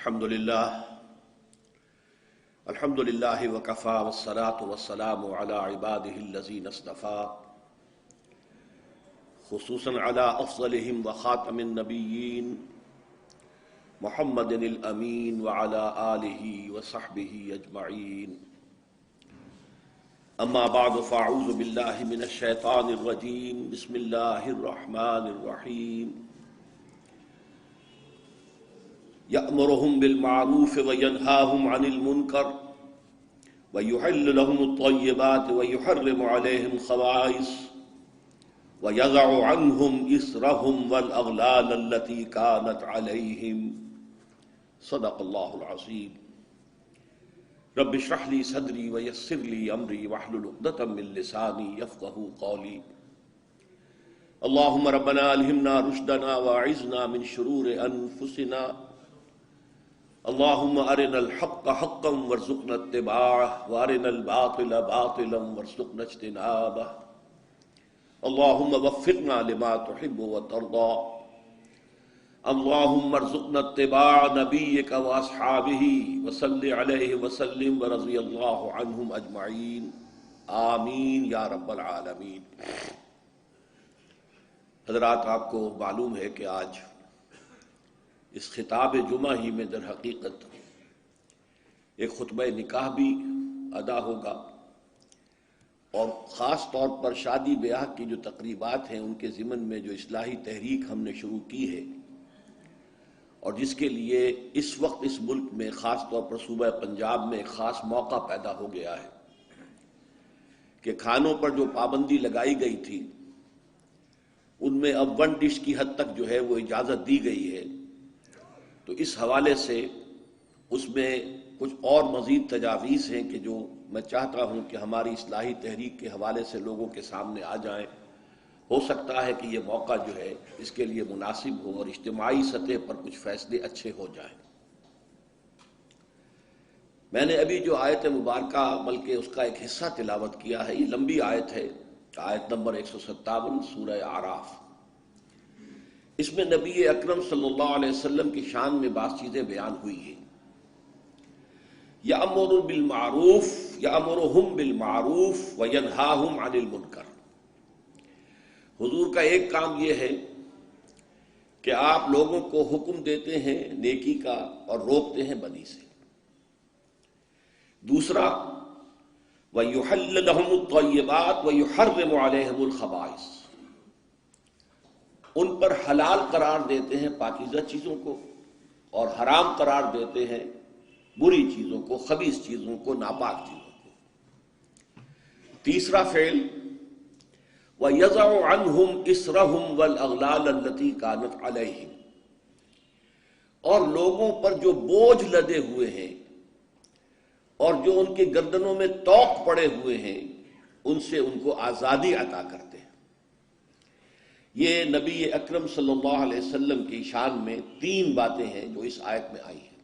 الحمد للہ وکفی والصلاة والسلام علی عباده الذین اصطفی خصوصا علی افضلهم وخاتم النبیین محمد الامین وعلی آلہ وصحبہ اجمعین اما بعد فاعوذ باللہ من الشیطان الرجیم بسم اللہ الرحمن الرحیم يأمرهم بالمعروف وينهاهم عن المنكر ويحل لهم الطيبات ويحرم عليهم الخبائث ويضع عنهم إصرهم والأغلال التي كانت عليهم صدق الله العظيم رب اشرح لي صدري ويسر لي أمري واحلل عقدة من لساني يفقهوا قولي اللهم ربنا ألهمنا رشدنا وأعذنا من شرور أنفسنا اللهم ارنا الحق حقا وارزقنا اتباعه وارنا الباطل باطلا وارزقنا اجتنابه اللهم وفقنا لما تحب وترضى اللهم ارزقنا اتباع نبيك واصحابه وصل عليه وسلم ورضي الله عنهم اجمعين آمین یا رب العالمین۔ حضرات، آپ کو معلوم ہے کہ آج اس خطاب جمعہ ہی میں در حقیقت ایک خطبہ نکاح بھی ادا ہوگا، اور خاص طور پر شادی بیاہ کی جو تقریبات ہیں ان کے ضمن میں جو اصلاحی تحریک ہم نے شروع کی ہے، اور جس کے لیے اس وقت اس ملک میں خاص طور پر صوبہ پنجاب میں ایک خاص موقع پیدا ہو گیا ہے کہ کھانوں پر جو پابندی لگائی گئی تھی ان میں اب ون ڈش کی حد تک جو ہے وہ اجازت دی گئی ہے، تو اس حوالے سے اس میں کچھ اور مزید تجاویز ہیں کہ جو میں چاہتا ہوں کہ ہماری اصلاحی تحریک کے حوالے سے لوگوں کے سامنے آ جائیں۔ ہو سکتا ہے کہ یہ موقع جو ہے اس کے لیے مناسب ہو اور اجتماعی سطح پر کچھ فیصلے اچھے ہو جائیں۔ میں نے ابھی جو آیت مبارکہ بلکہ اس کا ایک حصہ تلاوت کیا ہے، یہ لمبی آیت ہے، آیت نمبر 157 سورہ اعراف۔ اس میں نبی اکرم صلی اللہ علیہ وسلم کی شان میں بعض چیزیں بیان ہوئی ہیں۔ یأمر بالمعروف یأمرہم بالمعروف وینہاہم عن المنکر۔ حضور کا ایک کام یہ ہے کہ آپ لوگوں کو حکم دیتے ہیں نیکی کا اور روکتے ہیں بدی سے۔ دوسرا، وَيُحِلُّ لَهُمُ الطَّيِّبَاتِ وَيُحَرِّمُ عَلَيْهِمُ الْخَبَائِثَ۔ ان پر حلال قرار دیتے ہیں پاکیزہ چیزوں کو، اور حرام قرار دیتے ہیں بری چیزوں کو، خبیث چیزوں کو، ناپاک چیزوں کو۔ تیسرا فعل، وَيَضَعُ عَنْهُمْ إِصْرَهُمْ وَالْأَغْلَالَ الَّتِي كَانَتْ عَلَيْهِمْ۔ اور لوگوں پر جو بوجھ لدے ہوئے ہیں اور جو ان کی گردنوں میں طوق پڑے ہوئے ہیں ان سے ان کو آزادی عطا کرتے ہیں۔ یہ نبی اکرم صلی اللہ علیہ وسلم کی شان میں 3 باتیں ہیں جو اس آیت میں آئی ہیں۔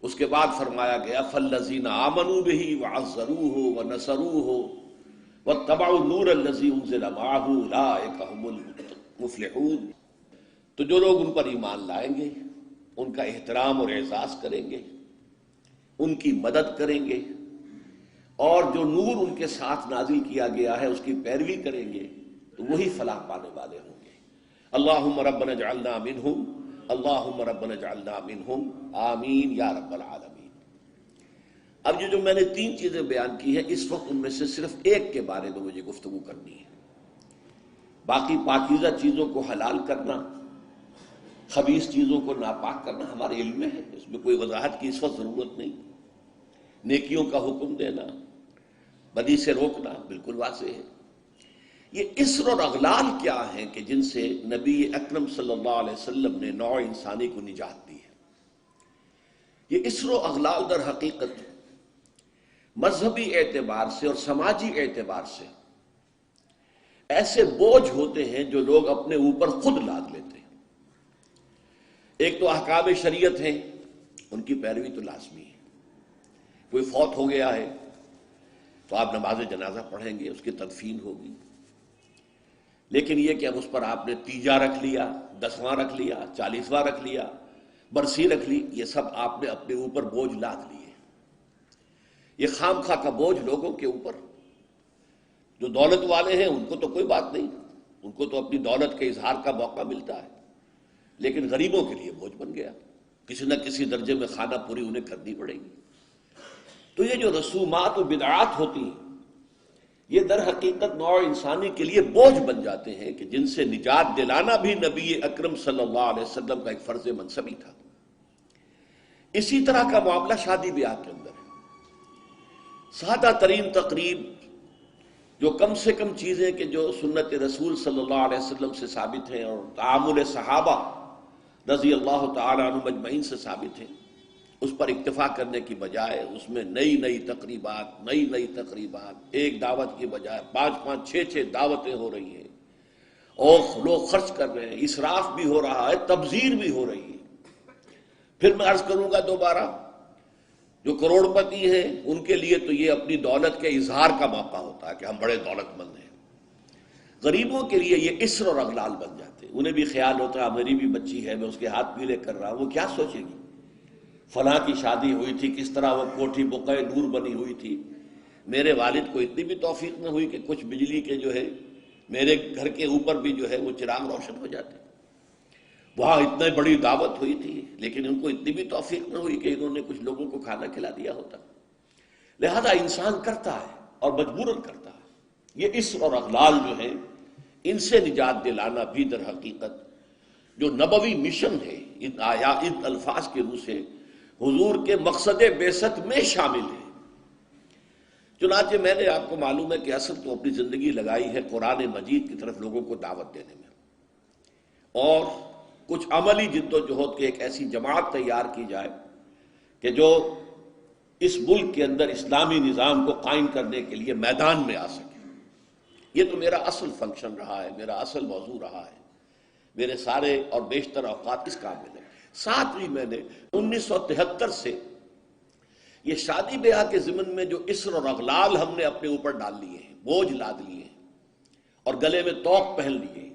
اس کے بعد فرمایا گیا فَالَّذِينَ آمَنُوا بِهِ وَعَزَّرُوهُ وَنَصَرُوهُ وَاتَّبَعُوا النُّورَ الَّذِي أُنزِلَ مَعَهُ أُولَٰئِكَ هُمُ الْمُفْلِحُونَ۔ تو جو لوگ ان پر ایمان لائیں گے، ان کا احترام اور اعزاز کریں گے، ان کی مدد کریں گے، اور جو نور ان کے ساتھ نازل کیا گیا ہے اس کی پیروی کریں گے، تو وہی فلاح پانے والے ہوں گے۔ اللہم ربنا اجعلنا منہم، اللہم ربنا اجعلنا منہم، آمین یا رب العالمین۔ اب جو میں نے 3 چیزیں بیان کی ہیں، اس وقت ان میں سے صرف ایک کے بارے میں مجھے گفتگو کرنی ہے۔ باقی پاکیزہ چیزوں کو حلال کرنا، خبیث چیزوں کو ناپاک کرنا ہمارے علم میں ہے، اس میں کوئی وضاحت کی اس وقت ضرورت نہیں۔ نیکیوں کا حکم دینا، بدی سے روکنا بالکل واضح ہے۔ یہ اسر اور اغلال کیا ہیں کہ جن سے نبی اکرم صلی اللہ علیہ وسلم نے نوع انسانی کو نجات دی ہے؟ یہ اسر و اغلال در حقیقت مذہبی اعتبار سے اور سماجی اعتبار سے ایسے بوجھ ہوتے ہیں جو لوگ اپنے اوپر خود لاد لیتے ہیں۔ ایک تو احکام شریعت ہیں، ان کی پیروی تو لازمی ہے۔ کوئی فوت ہو گیا ہے تو آپ نماز جنازہ پڑھیں گے، اس کی تدفین ہوگی، لیکن یہ کہ اب اس پر آپ نے تیجا رکھ لیا، 10واں رکھ لیا، 40واں رکھ لیا، برسی رکھ لی، یہ سب آپ نے اپنے اوپر بوجھ لاد لیے۔ یہ خام خواہ کا بوجھ لوگوں کے اوپر، جو دولت والے ہیں ان کو تو کوئی بات نہیں، ان کو تو اپنی دولت کے اظہار کا موقع ملتا ہے، لیکن غریبوں کے لیے بوجھ بن گیا، کسی نہ کسی درجے میں خانہ پوری انہیں کرنی پڑے گی۔ تو یہ جو رسومات و بدعات ہوتی ہیں، یہ در حقیقت نوع انسانی کے لیے بوجھ بن جاتے ہیں کہ جن سے نجات دلانا بھی نبی اکرم صلی اللہ علیہ وسلم کا ایک فرض منصبی تھا۔ اسی طرح کا معاملہ شادی بیاہ کے اندر ہے۔ سادہ ترین تقریب، جو کم سے کم چیزیں کہ جو سنت رسول صلی اللہ علیہ وسلم سے ثابت ہیں اور تعامل صحابہ رضی اللہ تعالی عنہم اجمعین سے ثابت ہیں، اس پر اکتفا کرنے کی بجائے اس میں نئی تقریبات، ایک دعوت کی بجائے 5 6 دعوتیں ہو رہی ہیں، اور لوگ خرچ کر رہے ہیں، اسراف بھی ہو رہا ہے، تبذیر بھی ہو رہی ہے۔ پھر میں عرض کروں گا دوبارہ، جو کروڑ پتی ہیں ان کے لیے تو یہ اپنی دولت کے اظہار کا موقع ہوتا ہے کہ ہم بڑے دولت مند ہیں۔ غریبوں کے لیے یہ اسر اور اغلال بن جاتے ہیں، انہیں بھی خیال ہوتا ہے میری بھی بچی ہے، میں اس کے ہاتھ پیلے کر رہا ہوں، وہ کیا سوچے گی، فلاں کی شادی ہوئی تھی، کس طرح وہ کوٹھی بقعہ نور بنی ہوئی تھی، میرے والد کو اتنی بھی توفیق نہ ہوئی کہ کچھ بجلی کے جو ہے میرے گھر کے اوپر بھی جو ہے وہ چراغ روشن ہو جاتے، وہاں اتنی بڑی دعوت ہوئی تھی لیکن ان کو اتنی بھی توفیق نہ ہوئی کہ انہوں نے کچھ لوگوں کو کھانا کھلا دیا ہوتا۔ لہذا انسان کرتا ہے اور مجبوراً کرتا ہے۔ یہ اسر اور اغلال جو ہیں، ان سے نجات دلانا بھی در حقیقت جو نبوی مشن ہے، ان الفاظ کے روح سے حضور کے مقصد بعثت میں شامل ہے۔ چنانچہ میں نے آپ کو معلوم ہے کہ اصل تو اپنی زندگی لگائی ہے قرآن مجید کی طرف لوگوں کو دعوت دینے میں، اور کچھ عملی جد و جہد کی ایک ایسی جماعت تیار کی جائے کہ جو اس ملک کے اندر اسلامی نظام کو قائم کرنے کے لیے میدان میں آ سکے۔ یہ تو میرا اصل فنکشن رہا ہے، میرا اصل موضوع رہا ہے، میرے سارے اور بیشتر اوقات اس کام میں لگے۔ ساتھ ہی میں نے 1973 سے یہ شادی بیاہ کے ضمن میں جو اسر اور اغلال ہم نے اپنے اوپر ڈال لیے ہیں، بوجھ لاد لیے ہیں اور گلے میں طوق پہن لیے ہیں،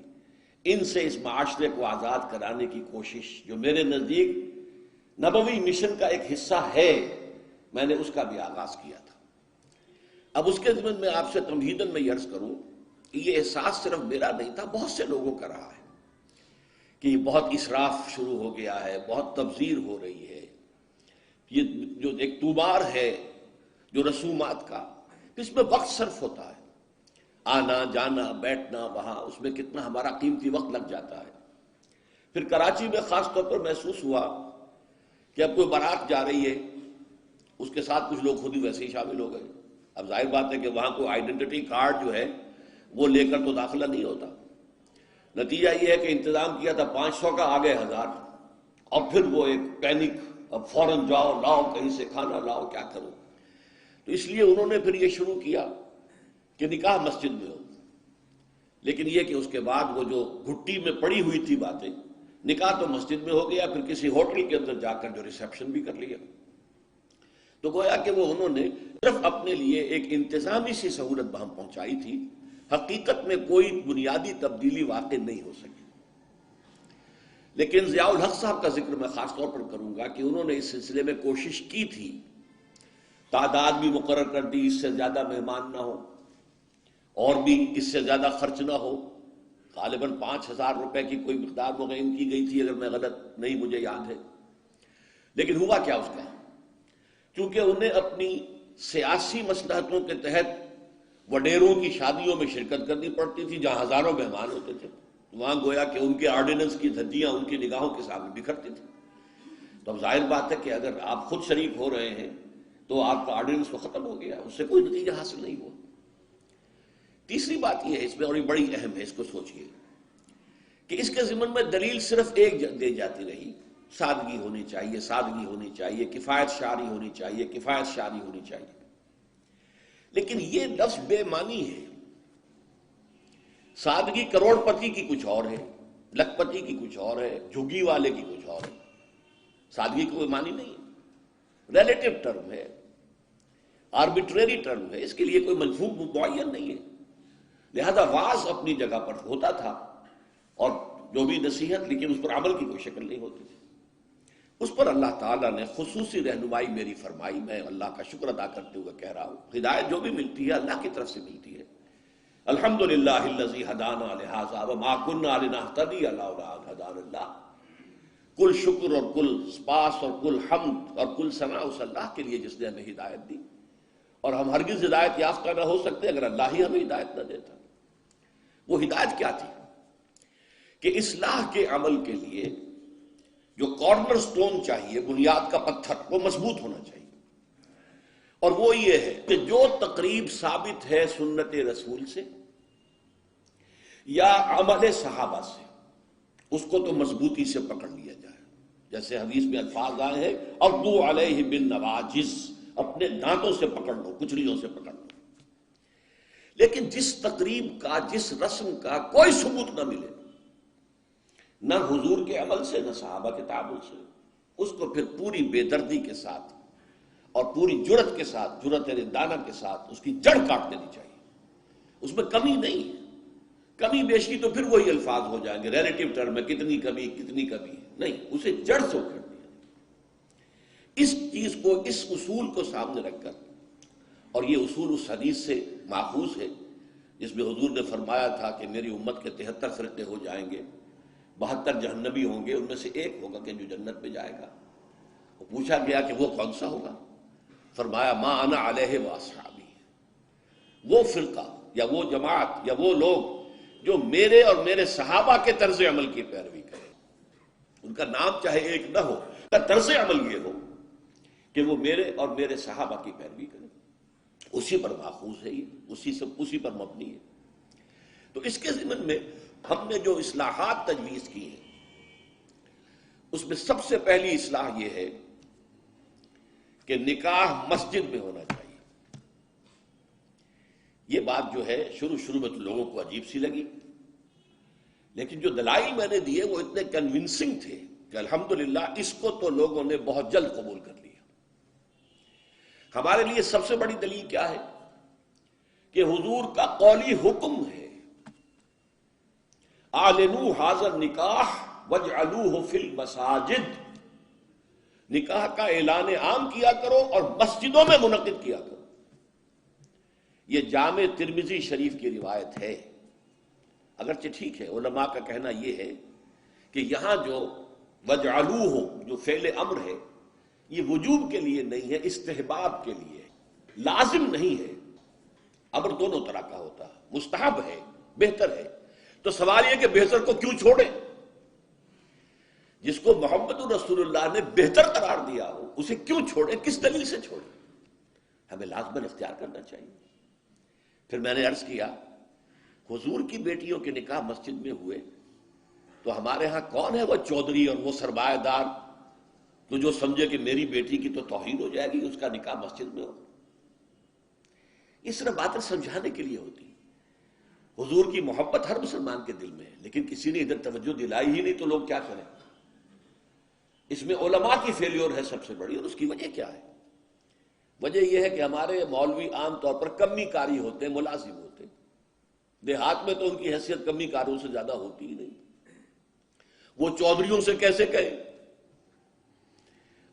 ان سے اس معاشرے کو آزاد کرانے کی کوشش جو میرے نزدیک نبوی مشن کا ایک حصہ ہے، میں نے اس کا بھی آغاز کیا تھا۔ اب اس کے ضمن میں آپ سے تمہیداً میں یہ عرض کروں کہ یہ احساس صرف میرا نہیں تھا، بہت سے لوگوں کا رہا ہے کہ یہ بہت اسراف شروع ہو گیا ہے، بہت تبذیر ہو رہی ہے، یہ جو ایک طومار ہے جو رسومات کا، اس میں وقت صرف ہوتا ہے، آنا جانا بیٹھنا وہاں، اس میں کتنا ہمارا قیمتی وقت لگ جاتا ہے۔ پھر کراچی میں خاص طور پر محسوس ہوا کہ اب کوئی بارات جا رہی ہے، اس کے ساتھ کچھ لوگ خود ہی ویسے ہی شامل ہو گئے۔ اب ظاہر بات ہے کہ وہاں کوئی آئیڈینٹی کارڈ جو ہے وہ لے کر تو داخلہ نہیں ہوتا۔ نتیجہ یہ ہے کہ انتظام کیا تھا 500 کا، آگے 1000، اور پھر وہ ایک پینک، اب فوراً جاؤ لاؤ کہیں سے کھانا لاؤ، کیا کرو۔ تو اس لیے انہوں نے پھر یہ شروع کیا کہ نکاح مسجد میں ہو، لیکن یہ کہ اس کے بعد وہ جو گھٹی میں پڑی ہوئی تھی باتیں، نکاح تو مسجد میں ہو گیا، پھر کسی ہوٹل کے اندر جا کر جو ریسیپشن بھی کر لیا۔ تو گویا کہ وہ انہوں نے صرف اپنے لیے ایک انتظامی سی سہولت بہم پہنچائی تھی، حقیقت میں کوئی بنیادی تبدیلی واقع نہیں ہو سکی۔ لیکن ضیاء الحق صاحب کا ذکر میں خاص طور پر کروں گا کہ انہوں نے اس سلسلے میں کوشش کی تھی، تعداد بھی مقرر کر دی، اس سے زیادہ مہمان نہ ہو اور بھی اس سے زیادہ خرچ نہ ہو، غالباً 5000 روپے کی کوئی مقدار متعین کی گئی تھی اگر میں غلط نہیں مجھے یاد ہے۔ لیکن ہوا کیا اس کا، چونکہ انہیں اپنی سیاسی مصلحتوں کے تحت وڈیروں کی شادیوں میں شرکت کرنی پڑتی تھی جہاں ہزاروں مہمان ہوتے تھے، وہاں گویا کہ ان کے آرڈیننس کی دھجیاں ان کی نگاہوں کے سامنے بکھرتی تھی۔ تو اب ظاہر بات ہے کہ اگر آپ خود شریک ہو رہے ہیں تو آپ کا آرڈیننس تو ختم ہو گیا، اس سے کوئی نتیجہ حاصل نہیں ہوا۔ تیسری بات یہ ہے، اس میں اور بڑی اہم ہے، اس کو سوچئے کہ اس کے ضمن میں دلیل صرف ایک دے جاتی رہی، سادگی ہونی چاہیے، سادگی ہونی چاہیے، کفایت شعری ہونی چاہیے، کفایت شعری ہونی چاہیے۔ لیکن یہ لفظ بے معنی ہے۔ سادگی کروڑ پتی کی کچھ اور ہے، لکھ پتی کی کچھ اور ہے، جھگی والے کی کچھ اور ہے۔ سادگی کی کوئی معنی نہیں ہے، ریلیٹو ٹرم ہے، آربیٹریری ٹرم ہے، اس کے لیے کوئی مفہوم معین نہیں ہے۔ لہذا واعظ اپنی جگہ پر ہوتا تھا اور جو بھی نصیحت، لیکن اس پر عمل کی کوئی شکل نہیں ہوتی تھی۔ اس پر اللہ تعالیٰ نے خصوصی رہنمائی میری فرمائی. میں اللہ کا شکر ادا کرتے ہوئے کہہ رہا ہوں ہدایت جو بھی ملتی ہے اللہ کی طرف سے ملتی ہے. الحمدللہ الذی ہدانا لہذا وما کنا لنہتدی لولا ان ہدانا اللہ. کل شکر اور کل سپاس اور کل حمد اور کل ثنا اس اللہ کے لیے جس نے ہمیں ہدایت دی، اور ہم ہرگز ہدایت یافتہ نہ ہو سکتے اگر اللہ ہی ہمیں ہدایت نہ دیتا. وہ ہدایت کیا تھی کہ اصلاح کے عمل کے لیے جو کارنر سٹون چاہیے، بنیاد کا پتھر، وہ مضبوط ہونا چاہیے. اور وہ یہ ہے کہ جو تقریب ثابت ہے سنت رسول سے یا عمل صحابہ سے، اس کو تو مضبوطی سے پکڑ لیا جائے. جیسے حدیث میں الفاظ آئے ہیں عضو علیہ بالنواجذ، اپنے دانتوں سے پکڑ لو، کچلیوں سے پکڑ لو. لیکن جس تقریب کا، جس رسم کا کوئی ثبوت نہ ملے، نہ حضور کے عمل سے نہ صحابہ کے تعامل سے، اس کو پھر پوری بے دردی کے ساتھ اور پوری جرت کے ساتھ، جرت دانہ کے ساتھ اس کی جڑ کاٹ دینی چاہیے. اس میں کمی نہیں ہے. کمی بیشی تو پھر وہی الفاظ ہو جائیں گے ریلیٹو ٹرم میں، کتنی کمی کتنی کمی ہے. نہیں، اسے جڑ سے اکھڑ دیا. اس چیز کو، اس اصول کو سامنے رکھ کر، اور یہ اصول اس حدیث سے ماخوذ ہے جس میں حضور نے فرمایا تھا کہ میری امت کے 73 فرقے ہو جائیں گے، 72 جہنمی ہوں گے، ان میں سے ایک ہوگا کہ جو جنت میں جائے گا. وہ پوچھا گیا کہ وہ کون سا ہوگا؟ فرمایا ما انا علیہ واصحابی، وہ فرقہ یا وہ جماعت یا وہ لوگ جو میرے اور میرے صحابہ کے طرز عمل کی پیروی کریں. ان کا نام چاہے ایک نہ ہو، ان کا طرز عمل یہ ہو کہ وہ میرے اور میرے صحابہ کی پیروی کریں. اسی پر ماخوذ ہے یہ، اسی پر مبنی ہے. تو اس کے ضمن میں ہم نے جو اصلاحات تجویز کی ہیں اس میں سب سے پہلی اصلاح یہ ہے کہ نکاح مسجد میں ہونا چاہیے. یہ بات جو ہے شروع میں تو لوگوں کو عجیب سی لگی، لیکن جو دلائل میں نے دیے وہ اتنے کنونسنگ تھے کہ الحمدللہ اس کو تو لوگوں نے بہت جلد قبول کر لیا. ہمارے لیے سب سے بڑی دلیل کیا ہے کہ حضور کا قولی حکم ہے اعلنوا ھذا النکاح واجعلوہ فی المساجد. نکاح کا اعلان عام کیا کرو اور مسجدوں میں منعقد کیا کرو. یہ جامع ترمذی شریف کی روایت ہے. اگرچہ ٹھیک ہے، علماء کا کہنا یہ ہے کہ یہاں جو وجعلوہ جو فعل امر ہے یہ وجوب کے لیے نہیں ہے، استحباب کے لیے، لازم نہیں ہے. امر دونوں طرح کا ہوتا ہے، مستحب ہے، بہتر ہے. تو سوال یہ کہ بہتر کو کیوں چھوڑے؟ جس کو محمد رسول اللہ نے بہتر قرار دیا ہو اسے کیوں چھوڑے؟ کس دلیل سے چھوڑے؟ ہمیں لازماً اختیار کرنا چاہیے. پھر میں نے عرض کیا حضور کی بیٹیوں کے نکاح مسجد میں ہوئے تو ہمارے ہاں کون ہے وہ چودھری اور وہ سرمایہ دار تو جو سمجھے کہ میری بیٹی کی تو توہین ہو جائے گی اس کا نکاح مسجد میں ہو؟ اس طرح باتیں سمجھانے کے لیے ہوتی. حضور کی محبت ہر مسلمان کے دل میں ہے، لیکن کسی نے ادھر توجہ دلائی ہی نہیں تو لوگ کیا کریں؟ اس میں علماء کی فیلیور ہے سب سے بڑی. اور اس کی وجہ کیا ہے؟ وجہ یہ ہے کہ ہمارے مولوی عام طور پر کمی کاری ہوتے ہیں، ملازم ہوتے ہیں. دیہات میں تو ان کی حیثیت کمی کاروں سے زیادہ ہوتی ہی نہیں. وہ چودھریوں سے کیسے کہے؟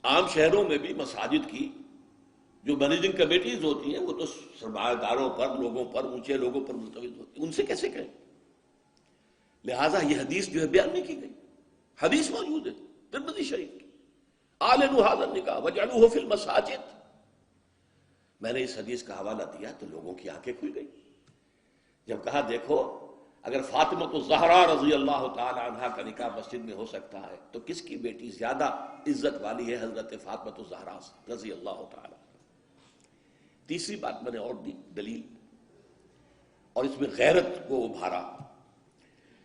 عام شہروں میں بھی مساجد کی جو مینیجنگ کمیٹیز ہوتی ہیں وہ تو سرمایہ داروں پر، لوگوں پر، اونچے لوگوں پر ملتوی ہوتی ہیں، ان سے کیسے کہیں؟ لہٰذا یہ حدیث جو ہے بیان نہیں کی گئی. حدیث موجود ہے ترمذی شریف کی، اعلنوا ھذا النکاح واجعلوہ فی المساجد. میں نے اس حدیث کا حوالہ دیا تو لوگوں کی آنکھیں کھل گئی. جب کہا دیکھو اگر فاطمہ الزہرا رضی اللہ تعالی عنہا کا نکاح مسجد میں ہو سکتا ہے تو کس کی بیٹی زیادہ عزت والی ہے حضرت فاطمہ الزہرا رضی اللہ تعالی. تیسری بات میں نے اور دی دلیل، اور اس میں غیرت کو ابھارا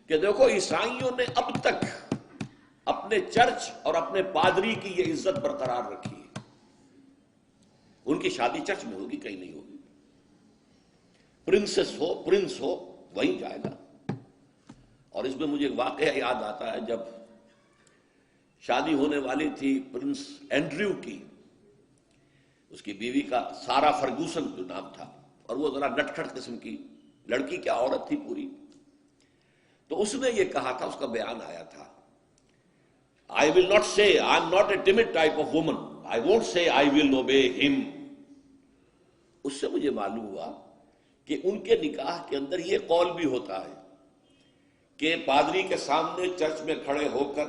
کہ دیکھو عیسائیوں نے اب تک اپنے چرچ اور اپنے پادری کی یہ عزت برقرار رکھی ہے. ان کی شادی چرچ میں ہوگی، کہیں نہیں ہوگی. پرنسس ہو، پرنس ہو، وہیں جائے گا. اور اس میں مجھے ایک واقعہ یاد آتا ہے، جب شادی ہونے والی تھی پرنس اینڈریو کی، اس کی بیوی کا سارا فرگوسن جو نام تھا، اور وہ ذرا نٹکھٹ قسم کی لڑکی، کیا عورت تھی پوری. تو اس نے یہ کہا تھا، اس کا بیان آیا تھا I will not say, I'm not a timid type of woman. I won't say I will obey him. اس سے مجھے معلوم ہوا کہ ان کے نکاح کے اندر یہ قول بھی ہوتا ہے کہ پادری کے سامنے چرچ میں کھڑے ہو کر،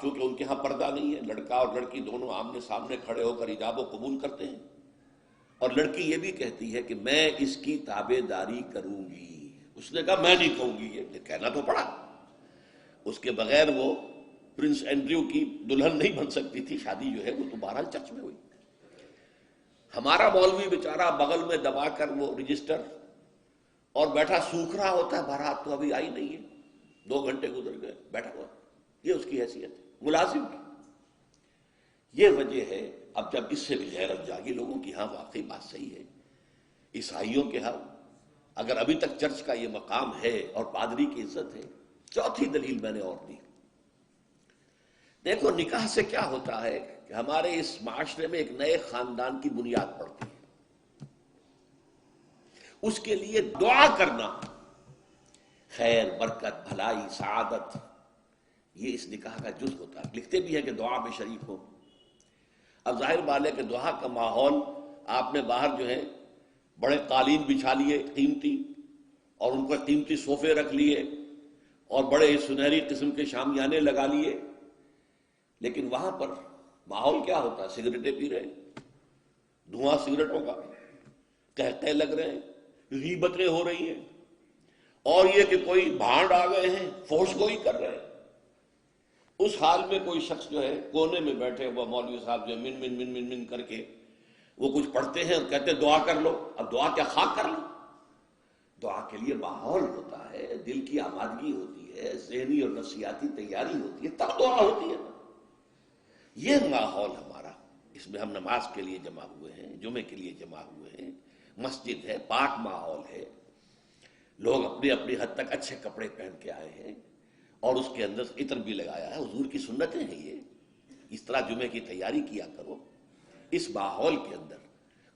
چونکہ ان کے ہاں پردہ نہیں ہے، لڑکا اور لڑکی دونوں آمنے سامنے کھڑے ہو کر ایجاب و قبول کرتے ہیں، اور لڑکی یہ بھی کہتی ہے کہ میں اس کی تابع داری کروں گی۔ اس نے کہا میں نہیں کہوں گی، یہ کہنا تو پڑا، اس کے بغیر وہ پرنس اینڈریو کی دلہن نہیں بن سکتی تھی، شادی جو ہے وہ تو بہرحال چرچ میں ہوئی۔ ہمارا مولوی بیچارہ بغل میں دبا کر وہ رجسٹر اور بیٹھا سوکھ رہا ہوتا ہے، بارات تو ابھی آئی نہیں ہے، 2 گھنٹے گزر گئے، بیٹھا ہوا، یہ اس کی حیثیت ہے ملازم کی۔ یہ وجہ ہے اب جب اس سے بھی غیرت جاگی لوگوں کی، ہاں واقعی بات صحیح ہے، عیسائیوں کے ہاں اگر ابھی تک چرچ کا یہ مقام ہے اور پادری کی عزت ہے۔ چوتھی دلیل میں نے اور دی، دیکھو نکاح سے کیا ہوتا ہے کہ ہمارے اس معاشرے میں ایک نئے خاندان کی بنیاد پڑتی ہے، اس کے لیے دعا کرنا، خیر برکت بھلائی سعادت، یہ اس نکاح کا جز ہوتا ہے۔ لکھتے بھی ہیں کہ دعا میں شریک ہو۔ اب ظاہر بات ہے کہ دعا کا ماحول آپ نے باہر جو ہے بڑے قالین بچھا لیے قیمتی، اور ان پر قیمتی صوفے رکھ لیے اور بڑے سنہری قسم کے شامیانے لگا لیے، لیکن وہاں پر ماحول کیا ہوتا ہے؟ سگریٹیں پی رہے ہیں، دھواں سگریٹوں کا، قہقہے لگ رہے ہیں، غیبتیں ہو رہی ہیں، اور یہ کہ کوئی بھانڈ آ گئے ہیں، فحش گوئی کر رہے ہیں۔ اس حال میں کوئی شخص جو ہے کونے میں بیٹھے ہوا مولوی صاحب جو من من من من من کر کے وہ کچھ پڑھتے ہیں اور کہتے ہیں دعا کر لو۔ اب دعا کیا خاک کر لو؟ دعا کے لیے ماحول ہوتا ہے، دل کی آمادگی ہوتی ہے، ذہنی اور نفسیاتی تیاری ہوتی ہے، تب دعا ہوتی ہے۔ یہ ماحول ہمارا، اس میں ہم نماز کے لیے جمع ہوئے ہیں، جمعے کے لیے جمع ہوئے ہیں، مسجد ہے، پاک ماحول ہے، لوگ اپنی اپنی حد تک اچھے کپڑے پہن کے آئے ہیں، اور اس کے اندر عطر بھی لگایا ہے، حضور کی سنتیں ہیں یہ، اس طرح جمعے کی تیاری کیا کرو۔ اس ماحول کے اندر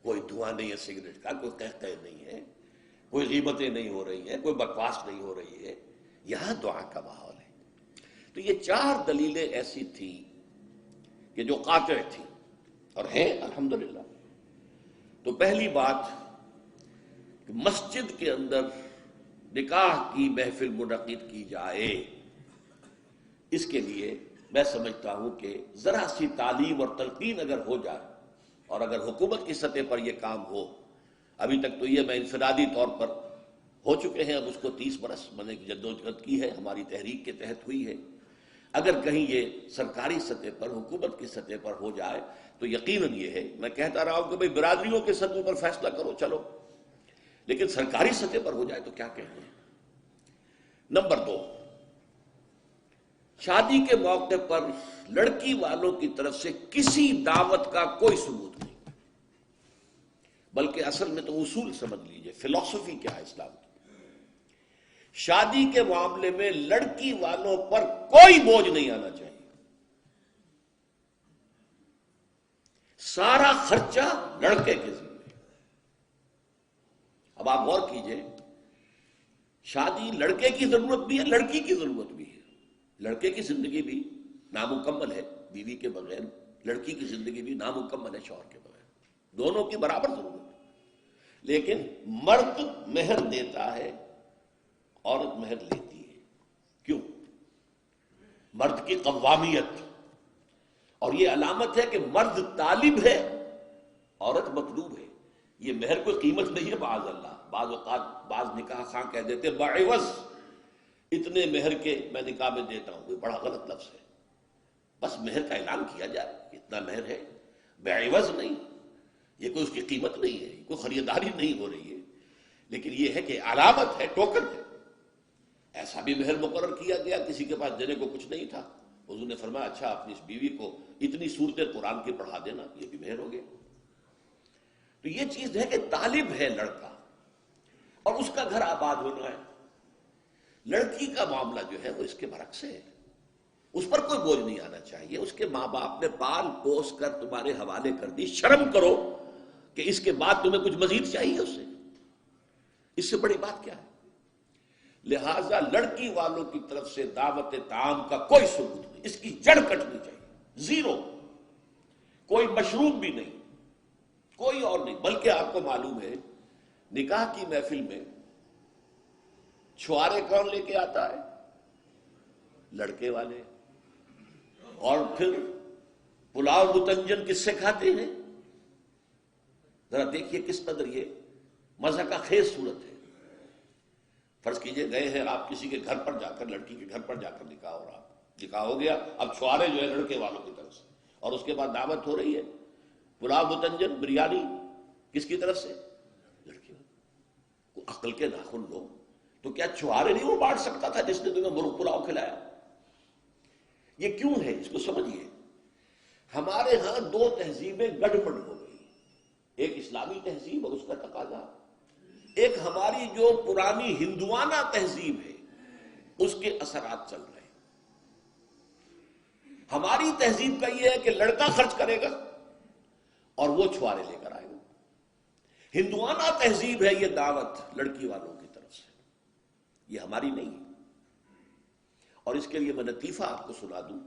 کوئی دھواں نہیں ہے سگریٹ کا، کوئی قہقہے نہیں ہے، کوئی غیبتیں نہیں ہو رہی ہیں، کوئی بکواس نہیں ہو رہی ہے، یہاں دعا کا ماحول ہے۔ تو یہ 4 دلیلیں ایسی تھیں کہ جو قاطع تھی اور ہیں الحمدللہ۔ تو پہلی بات کہ مسجد کے اندر نکاح کی محفل منعقد کی جائے، اس کے لیے میں سمجھتا ہوں کہ ذرا سی تعلیم اور تلقین اگر ہو جائے، اور اگر حکومت کی سطح پر یہ کام ہو، ابھی تک تو یہ میں انفرادی طور پر ہو چکے ہیں، اب اس کو 30 برس میں نے جدوجہد کی ہے، ہماری تحریک کے تحت ہوئی ہے، اگر کہیں یہ سرکاری سطح پر حکومت کی سطح پر ہو جائے تو یقیناً یہ ہے، میں کہتا رہا ہوں کہ بھئی برادریوں کے سطح پر فیصلہ کرو چلو، لیکن سرکاری سطح پر ہو جائے تو کیا کہتے ہیں۔ نمبر 2، شادی کے موقع پر لڑکی والوں کی طرف سے کسی دعوت کا کوئی ثبوت نہیں، بلکہ اصل میں تو اصول سمجھ لیجئے، فلسفی کیا ہے اسلام کی۔ شادی کے معاملے میں لڑکی والوں پر کوئی بوجھ نہیں آنا چاہیے، سارا خرچہ لڑکے کے ذمہ۔ اب آپ غور کیجئے، شادی لڑکے کی ضرورت بھی ہے، لڑکی کی ضرورت بھی ہے۔ لڑکے کی زندگی بھی نامکمل ہے بیوی کے بغیر، لڑکی کی زندگی بھی نامکمل ہے شوہر کے بغیر، دونوں کی برابر ضرورت ہے۔ لیکن مرد مہر دیتا ہے، عورت مہر لیتی ہے، کیوں؟ مرد کی قوامیت، اور یہ علامت ہے کہ مرد طالب ہے، عورت مطلوب ہے۔ یہ مہر کوئی قیمت نہیں ہے، معاذ اللہ، بعض اوقات بعض نکاح خواہ کہہ دیتے بعوض اتنے مہر کے میں نکاح میں دیتا ہوں، کوئی بڑا غلط لفظ ہے، بس مہر کا اعلان کیا جائے اتنا مہر ہے، بعوض نہیں، یہ کوئی اس کی قیمت نہیں ہے، کوئی خریداری نہیں ہو رہی ہے، لیکن یہ ہے کہ علامت ہے، ٹوکن ہے۔ ایسا بھی مہر مقرر کیا گیا، کسی کے پاس دینے کو کچھ نہیں تھا، حضور نے فرمایا اچھا اپنی اس بیوی کو اتنی سورتیں قرآن کی پڑھا دینا، یہ بھی مہر ہو گیا۔ تو یہ چیز ہے کہ طالب ہے لڑکا، اور اس کا گھر آباد ہونا ہے۔ لڑکی کا معاملہ جو ہے وہ اس کے برعکس ہے، اس پر کوئی بوجھ نہیں آنا چاہیے، اس کے ماں باپ نے پال پوس کر تمہارے حوالے کر دی، شرم کرو کہ اس کے بعد تمہیں کچھ مزید چاہیے اس سے بڑی بات کیا ہے؟ لہذا لڑکی والوں کی طرف سے دعوت طعام کا کوئی ثبوت نہیں، اس کی جڑ کٹنی چاہیے، زیرو، کوئی مشروب بھی نہیں، کوئی اور نہیں۔ بلکہ آپ کو معلوم ہے نکاح کی محفل میں چھوارے کون لے کے آتا ہے؟ لڑکے والے۔ اور پھر پلاؤ متنجن کس سے کھاتے ہیں؟ ذرا دیکھیے کس قدر یہ مزہ کا خیز صورت ہے۔ فرض کیجئے گئے ہیں آپ کسی کے گھر پر جا کر، لڑکی کے گھر پر جا کر نکاح ہو رہا، نکاح ہو گیا، اب چھوارے جو ہے لڑکے والوں کی طرف سے، اور اس کے بعد دعوت ہو رہی ہے، پلاؤ متنجن بریانی کس کی طرف سے؟ لڑکی والوں کو۔ عقل کے ناخن لو، تو کیا چھوارے نہیں وہ بانٹ سکتا تھا جس نے تمہیں مرغ پلاؤ کھلایا؟ یہ کیوں ہے؟ اس کو سمجھیے۔ ہمارے ہاں دو تہذیبیں گڑبڑ ہو گئی، ایک اسلامی تہذیب اور اس کا تقاضا، ایک ہماری جو پرانی ہندوانہ تہذیب ہے اس کے اثرات چل رہے ہیں۔ ہماری تہذیب کا یہ ہے کہ لڑکا خرچ کرے گا اور وہ چھوارے لے کر آئے گا۔ ہندوانہ تہذیب ہے یہ دعوت لڑکی والوں کی طرف سے، یہ ہماری نہیں ہے۔ اور اس کے لیے میں لطیفہ آپ کو سنا دوں،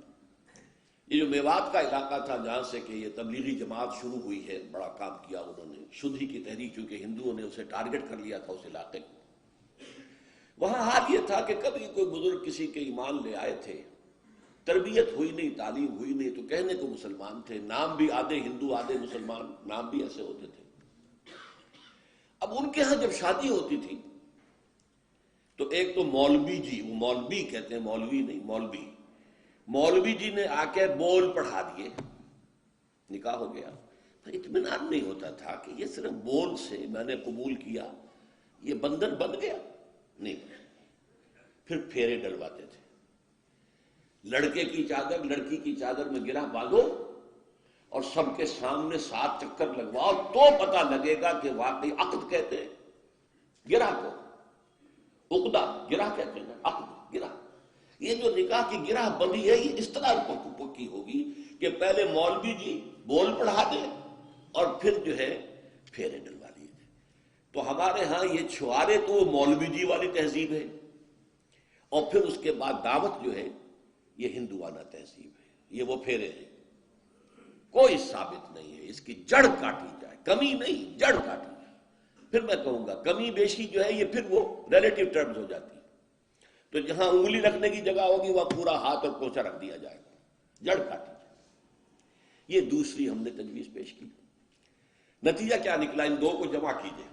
یہ جو میوات کا علاقہ تھا جہاں سے کہ یہ تبلیغی جماعت شروع ہوئی ہے، بڑا کام کیا انہوں نے، شدھی کی تحریک، چونکہ ہندوؤں نے اسے ٹارگٹ کر لیا تھا اس علاقے کو۔ وہاں حال یہ تھا کہ کبھی کوئی بزرگ کسی کے ایمان لے آئے تھے، تربیت ہوئی نہیں، تعلیم ہوئی نہیں، تو کہنے کو مسلمان تھے، نام بھی آدھے ہندو آدھے مسلمان، نام بھی ایسے ہوتے تھے۔ اب ان کے ہاں جب شادی ہوتی تھی تو ایک تو مولوی جی، وہ مولوی کہتے ہیں، مولوی نہیں، مولوی جی نے آ کے بول پڑھا دیے، نکاح ہو گیا۔ اطمینان نہیں ہوتا تھا کہ یہ صرف بول سے میں نے قبول کیا، یہ بندھن بن گیا نہیں۔ پھر پھیرے ڈلواتے تھے، لڑکے کی چادر لڑکی کی چادر میں گرہ باندھو اور سب کے سامنے 7 چکر لگواؤ تو پتہ لگے گا کہ واقعی عقد کہتے ہیں گرہ کو، عقدہ گرہ کہتے ہیں، عقد گرہ۔ یہ جو نکاح کی گرہ بندی ہے یہ اس طرح پکی ہوگی کہ پہلے مولوی جی بول پڑھا دیں اور پھر جو ہے پھیرے ڈلوا لیے۔ تو ہمارے ہاں یہ چھوارے تو وہ مولوی جی والی تہذیب ہے، اور پھر اس کے بعد دعوت جو ہے یہ ہندوانہ تہذیب ہے، یہ وہ پھیرے ہیں۔ کوئی ثابت نہیں ہے، اس کی جڑ کاٹی جائے، کمی نہیں، جڑ کاٹی جائے۔ پھر میں کہوں گا کمی بیشی جو ہے یہ پھر وہ ریلیٹیو ٹرمز ہو جاتی ہے، تو جہاں انگلی رکھنے کی جگہ ہوگی وہاں پورا ہاتھ اور پوچھا رکھ دیا جائے گا، جڑ کاٹی جائے۔ یہ دوسری ہم نے تجویز پیش کی۔ نتیجہ کیا نکلا؟ ان دو کو جمع کیجئے،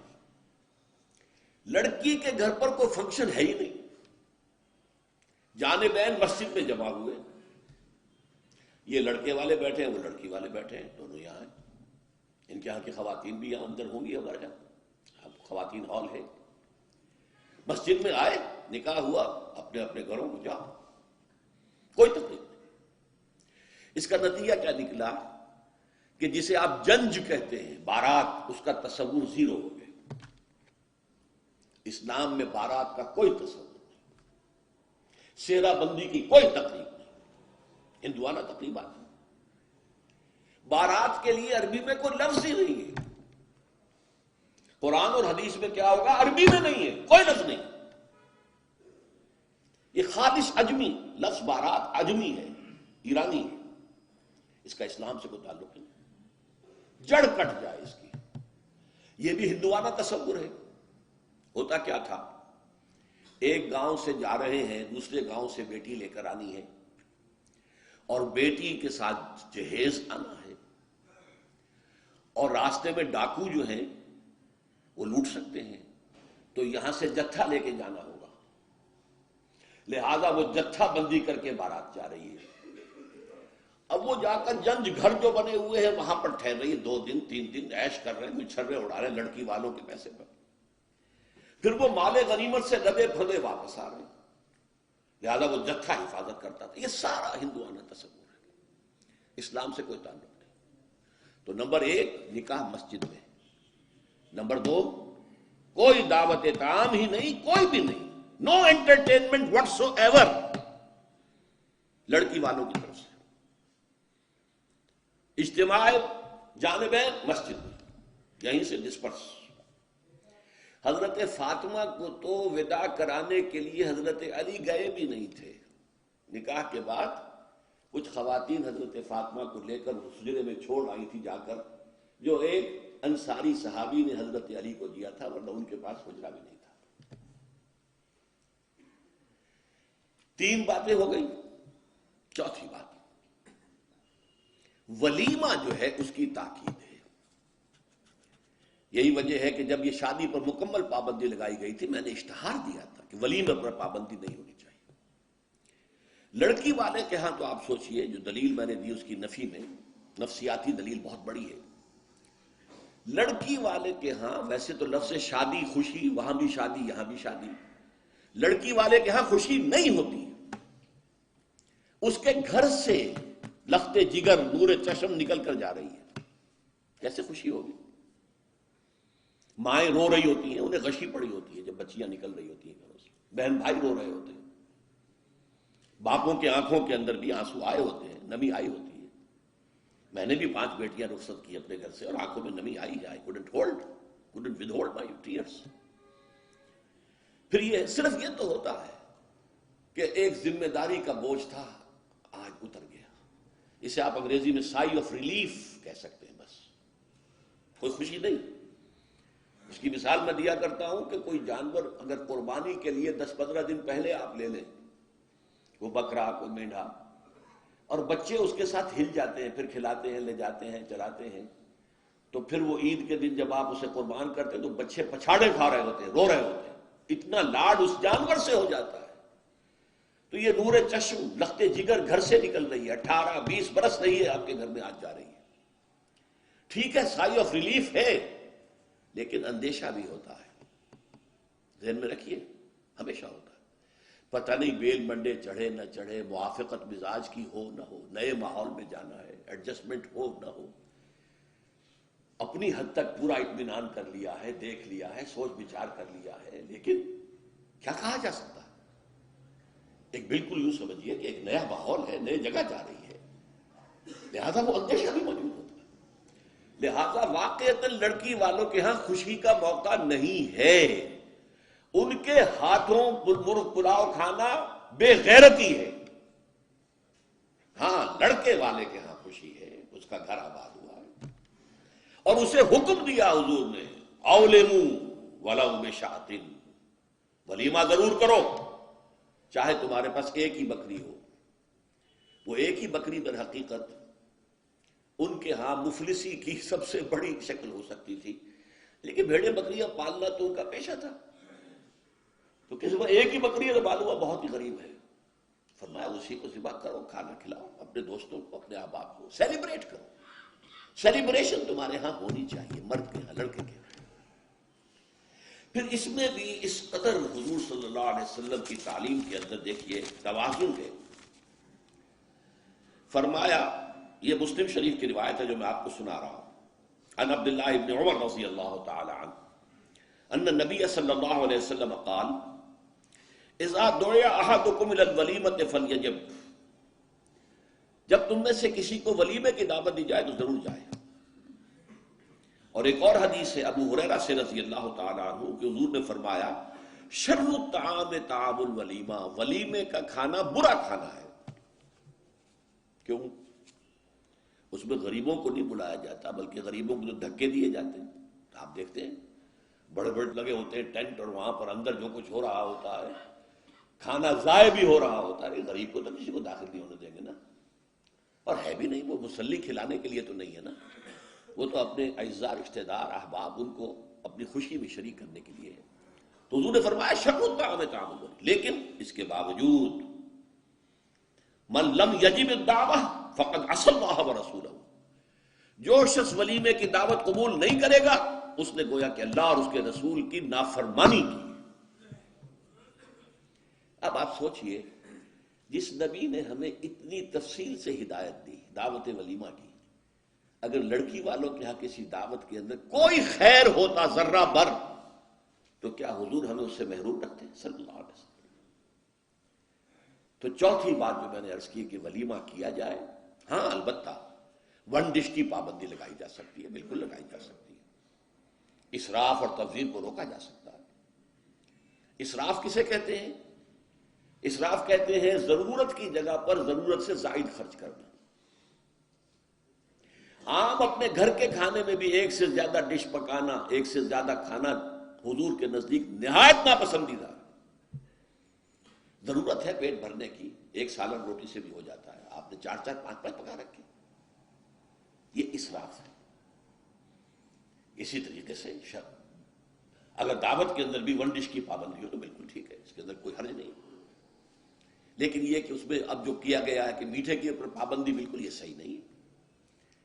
لڑکی کے گھر پر کوئی فنکشن ہے ہی نہیں، جانبین مسجد میں جمع ہوئے، یہ لڑکے والے بیٹھے ہیں، وہ لڑکی والے بیٹھے ہیں، دونوں یہاں ہیں۔ ان کے یہاں کی خواتین بھی یہاں اندر ہوں گی، ہمارے یہاں اب خواتین ہال ہے، مسجد میں آئے، نکاح ہوا، اپنے اپنے گھروں کو جاؤ، کوئی تکلیف نہیں۔ اس کا نتیجہ کیا نکلا کہ جسے آپ جنج کہتے ہیں، بارات، اس کا تصور زیرو ہو گیا۔ اسلام میں بارات کا کوئی تصور نہیں، سیرا بندی کی کوئی تقریب نہیں، ہندوانہ تقریبات۔ بارات کے لیے عربی میں کوئی لفظ ہی نہیں ہے، قرآن اور حدیث میں کیا ہوگا؟ عربی میں نہیں ہے، کوئی لفظ نہیں۔ یہ خالص عجمی لفظ، بارات عجمی ہے، ایرانی ہے، اس کا اسلام سے کوئی تعلق نہیں، جڑ کٹ جائے اس کی۔ یہ بھی ہندوانہ تصور ہے۔ ہوتا کیا تھا، ایک گاؤں سے جا رہے ہیں، دوسرے گاؤں سے بیٹی لے کر آنی ہے، اور بیٹی کے ساتھ جہیز آنا ہے، اور راستے میں ڈاکو جو ہیں وہ لوٹ سکتے ہیں، تو یہاں سے جتھا لے کے جانا ہوگا، لہذا وہ جتھا بندی کر کے بارات جا رہی ہے۔ اب وہ جا کر جنج گھر جو بنے ہوئے ہیں وہاں پر ٹھہر رہی ہے، 2 دن 3 دن عیش کر رہے ہیں، مچھرے اڑا رہے ہیں لڑکی والوں کے پیسے پر، پھر وہ مال غنیمت سے لدے پھدے واپس آ رہے ہیں، لہذا وہ جتھا حفاظت کرتا تھا۔ یہ سارا ہندوانہ تصور ہے، اسلام سے کوئی تعلق نہیں۔ تو نمبر 1 نکاح مسجد میں، نمبر 2 کوئی دعوت طعام ہی نہیں، کوئی بھی نہیں، نو انٹرٹینمنٹ واٹس ایور لڑکی والوں کی طرف سے۔ اجتماع جانبین مسجد میں، یہیں سے ڈسپرس۔ حضرت فاطمہ کو تو وداع کرانے کے لیے حضرت علی گئے بھی نہیں تھے. نکاح کے بعد کچھ خواتین حضرت فاطمہ کو لے کر حجرے میں چھوڑ آئی تھی جا کر، جو ایک انصاری صحابی نے حضرت علی کو دیا تھا، ورنہ ان کے پاس حجرہ بھی نہیں تھا. 3 باتیں ہو گئی. چوتھی بات، ولیمہ جو ہے اس کی تاکید ہے. یہی وجہ ہے کہ جب یہ شادی پر مکمل پابندی لگائی گئی تھی، میں نے اشتہار دیا تھا کہ ولیمے پر پابندی نہیں ہونی چاہیے. لڑکی والے کے ہاں تو آپ سوچئے، جو دلیل میں نے دی اس کی نفی میں، نفسیاتی دلیل بہت بڑی ہے. لڑکی والے کے ہاں ویسے تو لفظ شادی، خوشی، وہاں بھی شادی یہاں بھی شادی. لڑکی والے کے ہاں خوشی نہیں ہوتی. اس کے گھر سے لخت جگر، نور چشم نکل کر جا رہی ہے، کیسے خوشی ہوگی؟ مائیں رو رہی ہوتی ہیں، انہیں غشی پڑی ہوتی ہے جب بچیاں نکل رہی ہوتی ہیں گھروں سے. بہن بھائی رو رہے ہوتے ہیں، باپوں کے آنکھوں کے اندر بھی آنسو آئے ہوتے ہیں، نمی آئی ہوتی ہے. میں نے بھی 5 بیٹیاں رخصت کی اپنے گھر سے، اور آنکھوں میں نمی آئی ہے. I couldn't withhold my tears. پھر یہ صرف یہ تو ہوتا ہے کہ ایک ذمہ داری کا بوجھ تھا، آج اتر گیا. اسے آپ انگریزی میں سائی آف ریلیف کہہ سکتے ہیں. بس کوئی خوشی نہیں. اس کی مثال میں دیا کرتا ہوں کہ کوئی جانور اگر قربانی کے لیے 10-15 دن پہلے آپ لے لیں، وہ بکرا، کوئی مینڈھا، اور بچے اس کے ساتھ ہل جاتے ہیں، پھر کھلاتے ہیں، لے جاتے ہیں، چلاتے ہیں، تو پھر وہ عید کے دن جب آپ اسے قربان کرتے ہیں تو بچے پچھاڑے کھا رہے ہوتے ہیں، رو رہے ہوتے ہیں. اتنا لاڈ اس جانور سے ہو جاتا ہے. تو یہ نور چشم، لخت جگر گھر سے نکل رہی ہے، 18-20 برس رہی ہے آپ کے گھر میں، آج جا رہی ہے. ٹھیک ہے، سائی آف ریلیف ہے، لیکن اندیشہ بھی ہوتا ہے. ذہن میں رکھیے، ہمیشہ ہوتا ہے. پتہ نہیں بیل منڈے چڑھے نہ چڑھے، موافقت مزاج کی ہو نہ ہو، نئے ماحول میں جانا ہے، ایڈجسٹمنٹ ہو نہ ہو. اپنی حد تک پورا اطمینان کر لیا ہے، دیکھ لیا ہے، سوچ بچار کر لیا ہے، لیکن کیا کہا جا سکتا ہے؟ ایک بالکل یوں سمجھیے کہ ایک نیا ماحول ہے، نئے جگہ جا رہی ہے، لہذا وہ اندیشہ بھی موجود ہوتا ہے. لہذا واقعتاً لڑکی والوں کے ہاں خوشی کا موقع نہیں ہے. ان کے ہاتھوں مرغ پلاؤ کھانا بے غیرتی ہے. ہاں، لڑکے والے کے ہاں خوشی ہے، اس کا گھر آباد ہوا ہے، اور اسے حکم دیا حضور نے، اولموا ولو بشاۃ، ولیمہ ضرور کرو، چاہے تمہارے پاس ایک ہی بکری ہو. وہ ایک ہی بکری در حقیقت ان کے ہاں مفلسی کی سب سے بڑی شکل ہو سکتی تھی، لیکن بھیڑیں بکریاں پالنا تو ان کا پیشہ تھا. تو کسی کو ایک ہی بکری ہے معلوم ہوا بہت ہی غریب ہے. فرمایا اسی کو ذبح کرو، کھانا کھلاؤ اپنے دوستوں کو، اپنے احباب کو، سیلیبریٹ کرو. سیلیبریشن تمہارے ہاں ہونی چاہیے، مرد کے ہاں، لڑکے کے ہاں. پھر اس میں بھی اس قدر حضور صلی اللہ علیہ وسلم کی تعلیم کے اندر دیکھیے توازن ہے. فرمایا، یہ مسلم شریف کی روایت ہے جو میں آپ کو سنا رہا ہوں، عن عبداللہ ابن عمر رضی اللہ تعالی عنہ ان النبی صلی اللہ علیہ وسلم قال اذا دعی احدکم الی الولیمۃ فلیجب، جب تم میں سے کسی کو ولیمے کی دعوت دی جائے تو ضرور جائے. اور ایک اور حدیث ہے ابو ہریرہ سے رضی اللہ تعالی عنہ کہ حضور نے فرمایا شر الطعام طعام الولیمہ، ولیمے کا کھانا برا کھانا ہے. کیوں؟ اس میں غریبوں کو نہیں بلایا جاتا، بلکہ غریبوں کو جو دھکے دیے جاتے ہیں. آپ دیکھتے ہیں بڑے بڑے لگے ہوتے ہیں ٹینٹ، اور وہاں پر اندر جو کچھ ہو رہا ہوتا ہے، کھانا ضائع بھی ہو رہا ہوتا ہے. غریب کو تو کسی کو داخل نہیں ہونے دیں گے نا. اور ہے بھی نہیں، وہ مسلی کھلانے کے لیے تو نہیں ہے نا، وہ تو اپنے اعزاء، رشتہ دار، احباب، ان کو اپنی خوشی میں شریک کرنے کے لیے ہے. تو حضور نے فرمایا شر الطعام طعام الولیمہ، لیکن اس کے باوجود من لم یجب الدعوہ فقد عصى اللہ ورسولہ، جو شخص ولیمے کی دعوت قبول نہیں کرے گا اس نے گویا کہ اللہ اور اس کے رسول کی نافرمانی کی. اب آپ سوچئے، جس نبی نے ہمیں اتنی تفصیل سے ہدایت دی دعوت ولیمہ کی، اگر لڑکی والوں کے ہاں کسی دعوت کے اندر کوئی خیر ہوتا ذرہ بر، تو کیا حضور ہمیں اس سے محروم رکھتے ہیں صلی اللہ علیہ وسلم؟ تو چوتھی بات جو میں نے عرض کی کہ ولیمہ کیا جائے. ہاں البتہ ون ڈش کی پابندی لگائی جا سکتی ہے، بالکل لگائی جا سکتی ہے. اسراف اور تبذیر کو روکا جا سکتا ہے۔ اسراف کسے کہتے ہیں؟ اسراف کہتے ہیں ضرورت کی جگہ پر ضرورت سے زائد خرچ کرنا۔ عام اپنے گھر کے کھانے میں بھی ایک سے زیادہ ڈش پکانا، ایک سے زیادہ کھانا حضور کے نزدیک نہایت ناپسندیدہ۔ ضرورت ہے پیٹ بھرنے کی، ایک سالن روٹی سے بھی ہو جاتا ہے، آپ نے 4 5 پکا رکھے، یہ اسراف ہے۔ اسی طریقے سے اگر دعوت کے اندر بھی 1 ڈش کی پابندی ہو تو بالکل ٹھیک ہے، اس کے اندر کوئی حرج نہیں، لیکن یہ کہ اس میں اب جو کیا گیا ہے کہ میٹھے کے اوپر پابندی، بالکل یہ صحیح نہیں ہے۔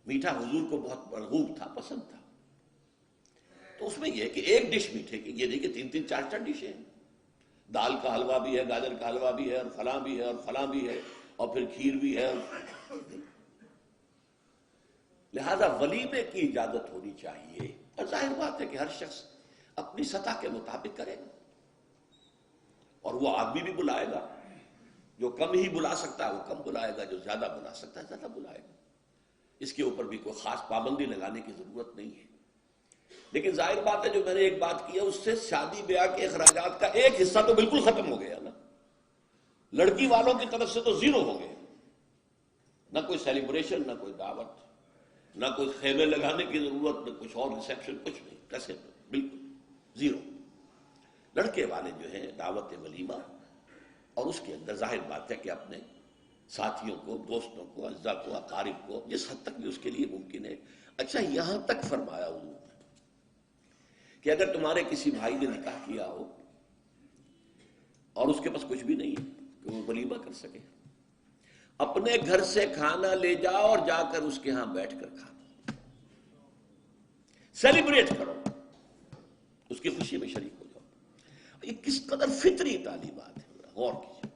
میٹھا حضور کو بہت مرغوب تھا، پسند تھا، تو اس میں یہ کہ ایک ڈش میٹھے کی، یہ نہیں کہ 3 4 ڈشیں ہیں، دال کا حلوہ بھی ہے، گاجر کا حلوہ بھی ہے، اور فلاں بھی ہے، اور فلاں بھی ہے، اور پھر کھیر بھی ہے۔ لہذا ولیمے کی اجازت ہونی چاہیے، اور ظاہر بات ہے کہ ہر شخص اپنی سطح کے مطابق کرے گا، اور وہ آدمی بھی بلائے گا، جو کم ہی بلا سکتا ہے وہ کم بلائے گا، جو زیادہ بلا سکتا ہے زیادہ بلائے گا۔ اس کے اوپر بھی کوئی خاص پابندی لگانے کی ضرورت نہیں ہے۔ لیکن ظاہر بات ہے جو میں نے ایک بات کی ہے، اس سے شادی بیاہ کے اخراجات کا ایک حصہ تو بالکل ختم ہو گیا نا۔ لڑکی والوں کی طرف سے تو زیرو ہو گئے، نہ کوئی سیلیبریشن، نہ کوئی دعوت، نہ کوئی خیمے لگانے کی ضرورت، نہ کچھ اور ریسیپشن، کچھ نہیں، کیسے بالکل زیرو۔ لڑکے والے جو ہیں دعوت ولیمہ، اور اس کے اندر ظاہر بات ہے کہ اپنے ساتھیوں کو، دوستوں کو، اعزاء کو، اقارب کو، جس حد تک بھی اس کے لیے ممکن ہے۔ اچھا، یہاں تک فرمایا حضور نے کہ اگر تمہارے کسی بھائی نے نکاح کیا ہو اور اس کے پاس کچھ بھی نہیں ہے کہ وہ ولیمہ کر سکے، اپنے گھر سے کھانا لے جاؤ اور جا کر اس کے ہاں بیٹھ کر کھانا، سیلیبریٹ کرو، اس کی خوشی میں شریک ہو جاؤ۔ یہ کس قدر فطری تعلیمات ہے، غور کیجیے۔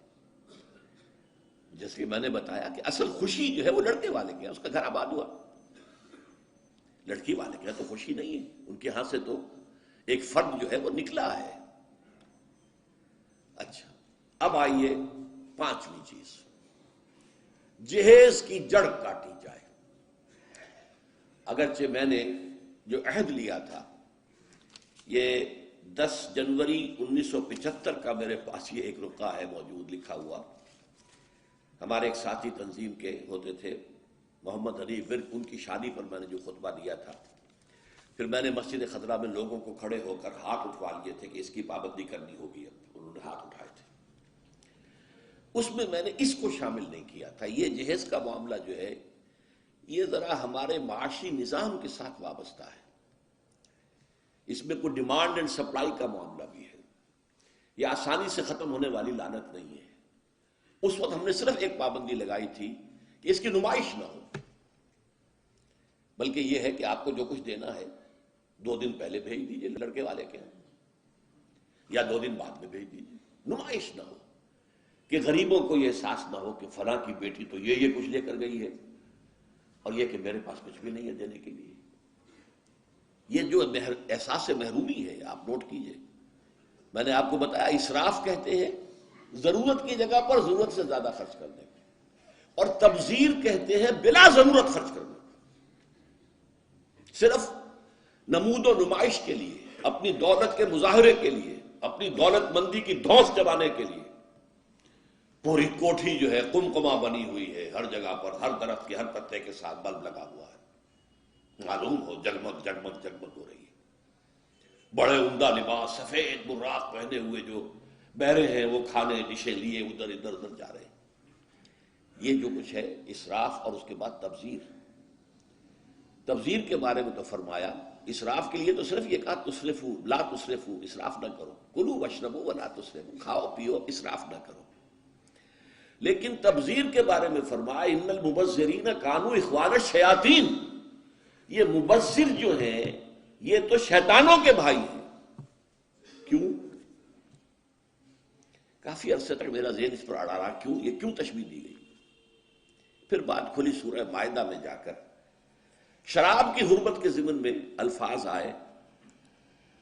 جیسے کہ میں نے بتایا کہ اصل خوشی جو ہے وہ لڑکے والے کے، اس کا گھر آباد ہوا، لڑکی والے کے تو خوشی نہیں ہے، ان کے ہاں سے تو ایک فرد جو ہے وہ نکلا ہے۔ اچھا، اب آئیے 5ویں چیز، جہیز کی جڑ کاٹی جائے۔ اگرچہ میں نے جو عہد لیا تھا، یہ 10 جنوری 1975 کا میرے پاس یہ ایک رقعہ ہے موجود لکھا ہوا۔ ہمارے ایک ساتھی تنظیم کے ہوتے تھے محمد علی ورد، ان کی شادی پر میں نے جو خطبہ دیا تھا، پھر میں نے مسجد خضرہ میں لوگوں کو کھڑے ہو کر ہاتھ اٹھوا لیے تھے کہ اس کی پابندی کرنی ہوگی، اب انہوں نے ہاتھ اٹھائے تھے، اس میں میں نے اس کو شامل نہیں کیا تھا۔ یہ جہیز کا معاملہ جو ہے یہ ذرا ہمارے معاشی نظام کے ساتھ وابستہ ہے، اس میں کوئی ڈیمانڈ اینڈ سپلائی کا معاملہ بھی ہے، یہ آسانی سے ختم ہونے والی لعنت نہیں ہے۔ اس وقت ہم نے صرف ایک پابندی لگائی تھی کہ اس کی نمائش نہ ہو، بلکہ یہ ہے کہ آپ کو جو کچھ دینا ہے 2 دن پہلے بھیج دیجئے لڑکے والے کے، یا 2 دن بعد میں بھیج دیجئے، نمائش نہ ہو کہ غریبوں کو یہ احساس نہ ہو کہ فلاں کی بیٹی تو یہ کچھ لے کر گئی ہے اور یہ کہ میرے پاس کچھ بھی نہیں ہے دینے کے لیے۔ یہ جو احساس محرومی ہے آپ نوٹ کیجئے۔ میں نے آپ کو بتایا اسراف کہتے ہیں ضرورت کی جگہ پر ضرورت سے زیادہ خرچ کرنے کو، اور تبذیر کہتے ہیں بلا ضرورت خرچ کرنے کو، صرف نمود و نمائش کے لیے، اپنی دولت کے مظاہرے کے لیے، اپنی دولت مندی کی دھوس چبانے کے لیے۔ پوری کوٹھی جو ہے قمقمہ بنی ہوئی ہے، ہر جگہ پر ہر درخت کے ہر پتے کے ساتھ بلب لگا ہوا ہے، معلوم ہو جگمگ جگمگ جگمگ ہو رہی ہے، بڑے عمدہ لباس، سفید براق پہنے ہوئے جو بہرے ہیں وہ کھانے ڈشیں لیے ادھر ادھر جا رہے ہیں۔ یہ جو کچھ ہے اسراف، اور اس کے بعد تبذیر۔ تبذیر کے بارے میں تو فرمایا، اسراف کے لیے تو صرف یہ کہا تسرفو لا تسرفو، اسراف نہ کرو، کلوا واشربوا ولا تسرفو، کھاؤ پیو اسراف نہ کرو۔ لیکن تبذیر کے بارے میں فرمایا ان المبذرین کانوا اخوان الشیاطین، یہ مبذر جو ہیں یہ تو شیطانوں کے بھائی ہیں۔ کیوں؟ کافی عرصے تک میرا ذہن اس پر اڑا رہا، کیوں یہ کیوں تشبیہ دی گئی؟ پھر بات کھلی سورہ مائدہ میں جا کر شراب کی حرمت کے ضمن میں الفاظ آئے،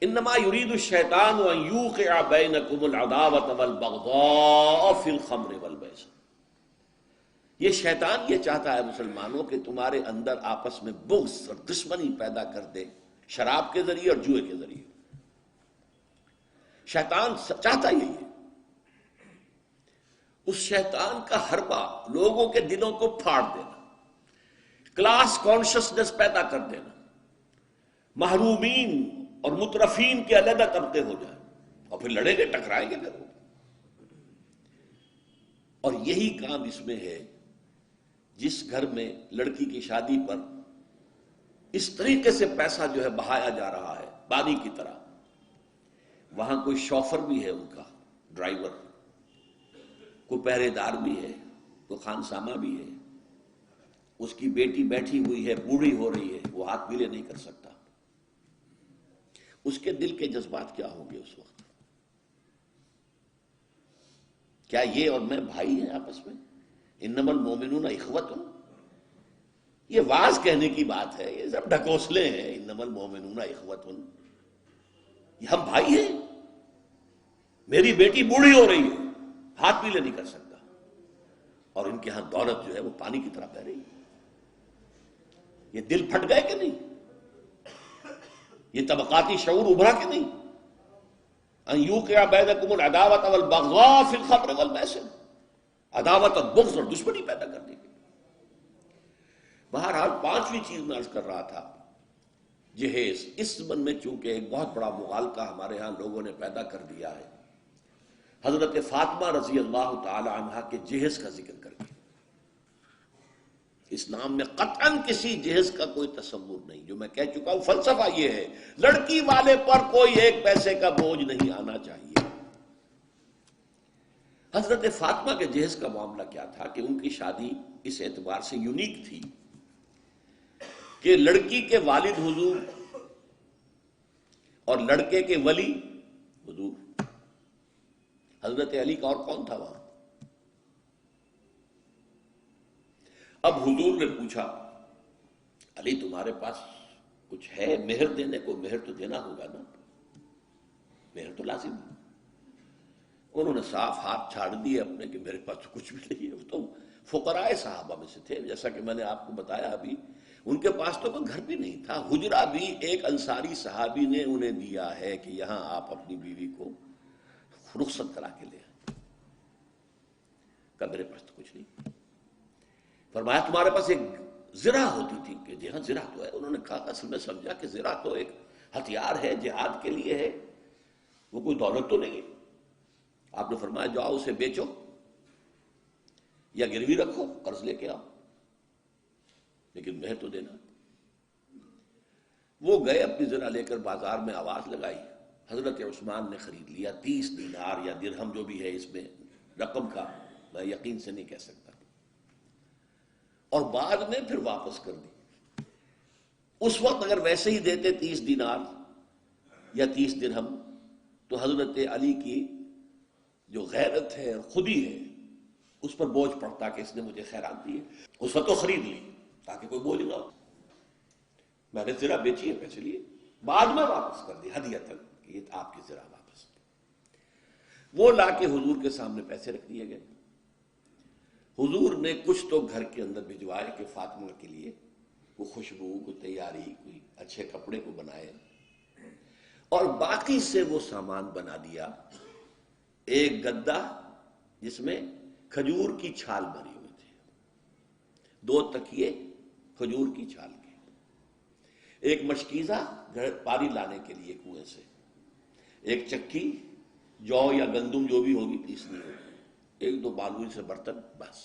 انما یرید الشیطان ان یوقع بینکم العداوۃ والبغضاء فی الخمر والمیسر، یہ شیطان یہ چاہتا ہے مسلمانوں کہ تمہارے اندر آپس میں بغض اور دشمنی پیدا کر دے شراب کے ذریعے اور جوئے کے ذریعے۔ شیطان چاہتا یہی ہے، اس شیطان کا حربہ لوگوں کے دلوں کو پھاڑ دینا، کلاس کانشسنس پیدا کر دینا، محرومین اور مترفین کے علیحدہ طبقے ہو جائیں، اور پھر لڑیں گے، ٹکرائیں گے پھر وہ۔ اور یہی کام اس میں ہے، جس گھر میں لڑکی کی شادی پر اس طریقے سے پیسہ جو ہے بہایا جا رہا ہے پانی کی طرح، وہاں کوئی شوفر بھی ہے، ان کا ڈرائیور، کوئی پہرے دار بھی ہے، کوئی خانسامہ بھی ہے، اس کی بیٹی بیٹھی ہوئی ہے، بوڑھی ہو رہی ہے، وہ ہاتھ پیلے نہیں کر سکتا، اس کے دل کے جذبات کیا ہوں گے اس وقت؟ کیا یہ اور میں بھائی ہیں آپس میں؟ انما المومنون اخوۃ، یہ واز کہنے کی بات ہے، یہ سب ڈھکوسلے ہیں، انما المومنون اخوۃ، یہ ہم بھائی ہیں؟ میری بیٹی بوڑھی ہو رہی ہے، ہاتھ پیلے نہیں کر سکتا، اور ان کے ہاں دولت جو ہے وہ پانی کی طرح بہ رہی ہے، یہ دل پھٹ گئے کہ نہیں؟ یہ طبقاتی شعور ابھرا کہ نہیں؟ ان یوقع بینکم العداوۃ والبغضاء فی الخمر والمیسر، عداوت اور بغض اور دشمنی پیدا کر دی گئی۔ بہرحال پانچویں چیز میں عرض کر رہا تھا، جہیز۔ اس زمن میں چونکہ ایک بہت بڑا مغالطہ ہمارے ہاں لوگوں نے پیدا کر دیا ہے، حضرت فاطمہ رضی اللہ تعالی عنہا کے جہیز کا ذکر کر کے۔ اسلام میں قطعاً کسی جہیز کا کوئی تصور نہیں، جو میں کہہ چکا ہوں، فلسفہ یہ ہے، لڑکی والے پر کوئی ایک پیسے کا بوجھ نہیں آنا چاہیے۔ حضرت فاطمہ کے جہیز کا معاملہ کیا تھا کہ ان کی شادی اس اعتبار سے یونیک تھی کہ لڑکی کے والد حضور اور لڑکے کے ولی حضور، حضرت علی کا اور کون تھا وہاں؟ اب حضور نے پوچھا، علی تمہارے پاس کچھ ہے مہر دینے کو؟ مہر تو دینا ہوگا نا، مہر تو لازم ہے۔ انہوں نے صاف ہاتھ چھاڑ دیے اپنے کہ میرے پاس تو کچھ بھی نہیں ہے، وہ تو فقراء صحابہ میں سے تھے، جیسا کہ میں نے آپ کو بتایا ابھی، ان کے پاس تو کوئی گھر بھی نہیں تھا، حجرہ بھی ایک انصاری صحابی نے انہیں دیا ہے کہ یہاں آپ اپنی بیوی کو رخصت کرا کے لے آئیں۔ کہا میرے پاس تو کچھ نہیں۔ فرمایا تمہارے پاس ایک زرہ ہوتی تھی؟ کہ جی ہاں زرہ تو ہے۔ انہوں نے کہا اصل میں سمجھا کہ زرہ تو ایک ہتھیار ہے، جہاد کے لیے ہے، وہ کوئی دولت تو نہیں ہے۔ آپ نے فرمایا جاؤ اسے بیچو یا گروی رکھو، قرض لے کے آؤ، لیکن مہر تو دینا۔ وہ گئے اپنی زرہ لے کر بازار میں، آواز لگائی، حضرت عثمان نے خرید لیا، 30 دینار یا درہم جو بھی ہے، اس میں رقم کا میں یقین سے نہیں کہہ سکتا، اور بعد میں پھر واپس کر دی۔ اس وقت اگر ویسے ہی دیتے 30 دینار یا 30 درہم تو حضرت علی کی جو غیرت ہے اور خودی ہے اس پر بوجھ پڑتا کہ اس نے مجھے خیرات دی ہے۔ اس وقت تو خرید لی تاکہ کوئی بوجھ نہ ہو، میں نے زرہ بیچی ہے پیسے لیے، بعد میں واپس کر دی ہدیۃً کہ یہ آپ کی زرہ واپس۔ وہ لا کے حضور کے سامنے پیسے رکھ دیے گئے۔ حضور نے کچھ تو گھر کے اندر بھجوائے کہ فاطمہ کے لیے کوئی خوشبو، کوئی تیاری، کوئی اچھے کپڑے کو بنائے، اور باقی سے وہ سامان بنا دیا، ایک گدا جس میں کھجور کی چھال بھری ہوئی تھی، 2 تکیے کھجور کی چھال کے، ایک مشکیزہ پانی لانے کے لیے کنویں سے، ایک چکی جو یا گندم جو بھی ہوگی پیسنی ہوگی، 1-2 معمولی سے برتن، بس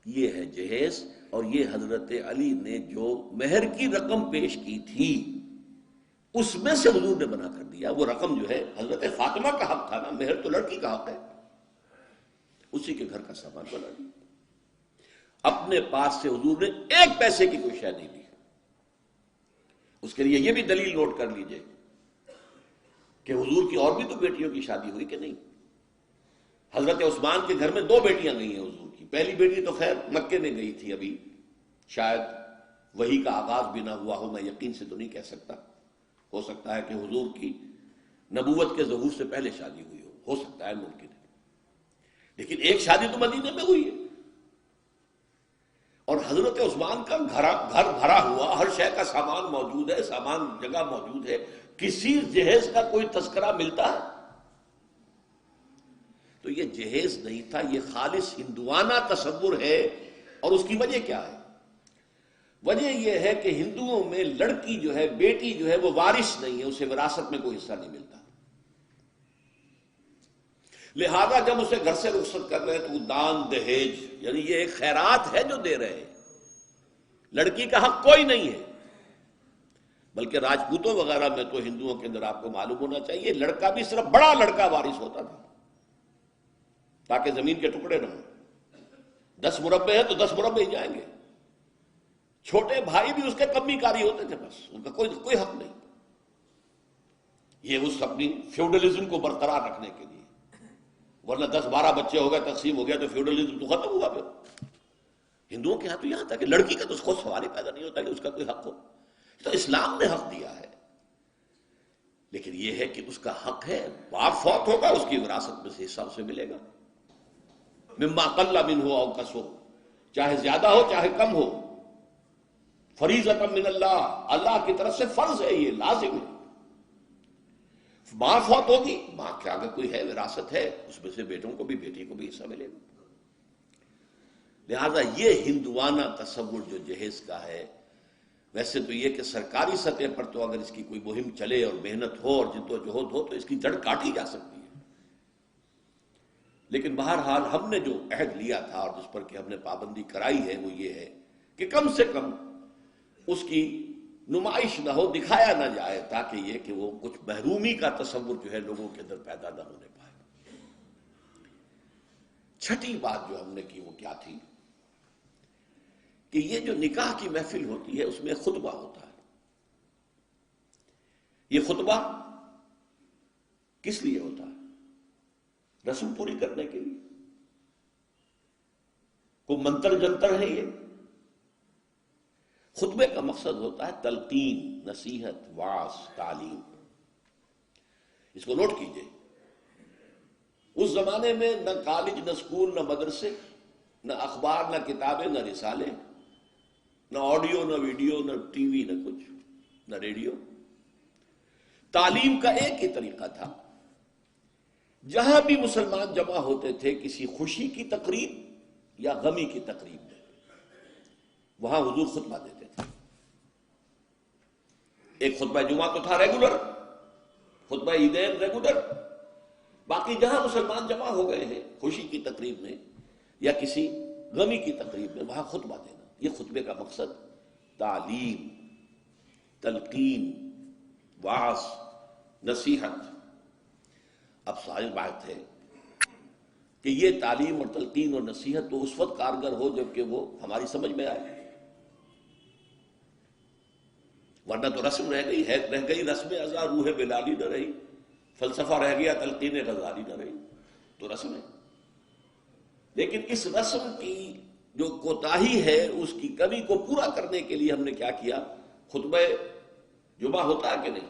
یہ ہے جہیز۔ اور یہ حضرت علی نے جو مہر کی رقم پیش کی تھی اس میں سے حضور نے بنا کر دیا، وہ رقم جو ہے حضرت فاطمہ کا حق تھا نا، مہر تو لڑکی کا حق ہے، اسی کے گھر کا سامان بنا دیا۔ اپنے پاس سے حضور نے 1 پیسے کی کوئی شے نہیں لی۔ اس کے لیے یہ بھی دلیل نوٹ کر لیجئے کہ حضور کی اور بھی تو بیٹیوں کی شادی ہوئی کہ نہیں۔ حضرت عثمان کے گھر میں 2 بیٹیاں گئی ہیں حضور کی، پہلی بیٹی تو خیر مکے میں گئی تھی، ابھی شاید وحی کا آغاز بھی نہ ہوا ہو، میں یقین سے تو نہیں کہہ سکتا، ہو سکتا ہے کہ حضور کی نبوت کے ظہور سے پہلے شادی ہوئی ہو سکتا ہے، ممکن ہے، لیکن ایک شادی تو مدینے میں ہوئی ہے۔ اور حضرت عثمان کا گھر بھرا ہوا، ہر شے کا سامان موجود ہے، سامان جگہ موجود ہے، کسی جہیز کا کوئی تذکرہ ملتا ہے؟ تو یہ جہیز نہیں تھا، یہ خالص ہندوانہ تصور ہے۔ اور اس کی وجہ کیا ہے؟ وجہ یہ ہے کہ ہندوؤں میں لڑکی جو ہے، بیٹی جو ہے، وہ وارث نہیں ہے، اسے وراثت میں کوئی حصہ نہیں ملتا، لہذا جب اسے گھر سے رخصت کر رہے ہیں تو وہ دان دہیج، یعنی یہ ایک خیرات ہے جو دے رہے ہیں، لڑکی کا حق کوئی نہیں ہے۔ بلکہ راجپوتوں وغیرہ میں تو ہندوؤں کے اندر آپ کو معلوم ہونا چاہیے، لڑکا بھی صرف بڑا لڑکا وارث ہوتا تھا تاکہ زمین کے ٹکڑے نہ ہوں۔ 10 مربع ہے تو 10 مربع ہی جائیں گے، چھوٹے بھائی بھی اس کے کمی کاری ہوتے تھے، بس ان کا کوئی حق نہیں۔ یہ اس اپنی فیوڈلزم کو برقرار رکھنے کے لیے، ورنہ 10-12 بچے ہو گئے، تقسیم ہو گیا تو فیوڈلزم تو ختم ہوا۔ پھر ہندوؤں کے ہاں تو یہاں تھا کہ لڑکی کا تو اس کو سوال ہی پیدا نہیں ہوتا کہ اس کا کوئی حق ہو، تو اسلام نے حق دیا ہے، لیکن یہ ہے کہ اس کا حق ہے، باپ فوت ہوگا اس کی وراثت میں سے حصہ اسے ملے گا، مما قل منہ او کثر، چاہے زیادہ ہو چاہے کم ہو، فریضۃ من اللہ، اللہ کی طرف سے فرض ہے، یہ لازم ہے۔ ماں فوت ہوگی، ماں کے آگے کوئی ہے، وراثت ہے، اس میں سے بیٹوں کو بھی، بیٹی کو بھی حصہ ملے گا۔ لہذا یہ ہندوانہ تصور جو جہیز کا ہے، ویسے تو یہ کہ سرکاری سطح پر تو اگر اس کی کوئی مہم چلے اور محنت ہو اور جدوجہد ہو تو اس کی جڑ کاٹی جا سکتی ہے، لیکن بہرحال ہم نے جو عہد لیا تھا اور جس پر کہ ہم نے پابندی کرائی ہے وہ یہ ہے کہ کم سے کم اس کی نمائش نہ ہو، دکھایا نہ جائے، تاکہ یہ کہ وہ کچھ محرومی کا تصور جو ہے لوگوں کے اندر پیدا نہ ہونے پائے۔ چھٹی بات جو ہم نے کی وہ کیا تھی کہ یہ جو نکاح کی محفل ہوتی ہے اس میں خطبہ ہوتا ہے۔ یہ خطبہ کس لیے ہوتا ہے؟ رسم پوری کرنے کے لیے، کوئی منتر جنتر ہے؟ یہ خطبے کا مقصد ہوتا ہے تلقین، نصیحت، وعظ، تعلیم۔ اس کو نوٹ کیجئے، اس زمانے میں نہ کالج، نہ اسکول، نہ مدرسے، نہ اخبار، نہ کتابیں، نہ رسالے، نہ آڈیو، نہ ویڈیو، نہ ٹی وی، نہ کچھ، نہ ریڈیو۔ تعلیم کا ایک ہی طریقہ تھا، جہاں بھی مسلمان جمع ہوتے تھے کسی خوشی کی تقریب یا غمی کی تقریب میں، وہاں حضور خطبہ دیتے تھے۔ ایک خطبہ جمعہ تو تھا ریگولر، خطبہ عیدین ریگولر، باقی جہاں مسلمان جمع ہو گئے ہیں خوشی کی تقریب میں یا کسی غمی کی تقریب میں، وہاں خطبہ دینا۔ یہ خطبے کا مقصد تعلیم، تلقین، وعظ، نصیحت۔ اب ساری بات ہے کہ یہ تعلیم اور تلقین اور نصیحت تو اس وقت کارگر ہو جب کہ وہ ہماری سمجھ میں آئے، ورنہ تو رسم رہ گئی رسم ازا، روح بلالی نہ رہی، فلسفہ رہ گیا، تلقین غزالی نہ رہی، تو رسم ہے۔ لیکن اس رسم کی جو کوتاہی ہے، اس کی کمی کو پورا کرنے کے لیے ہم نے کیا کیا؟ خطبہ جمعہ ہوتا ہے کہ نہیں؟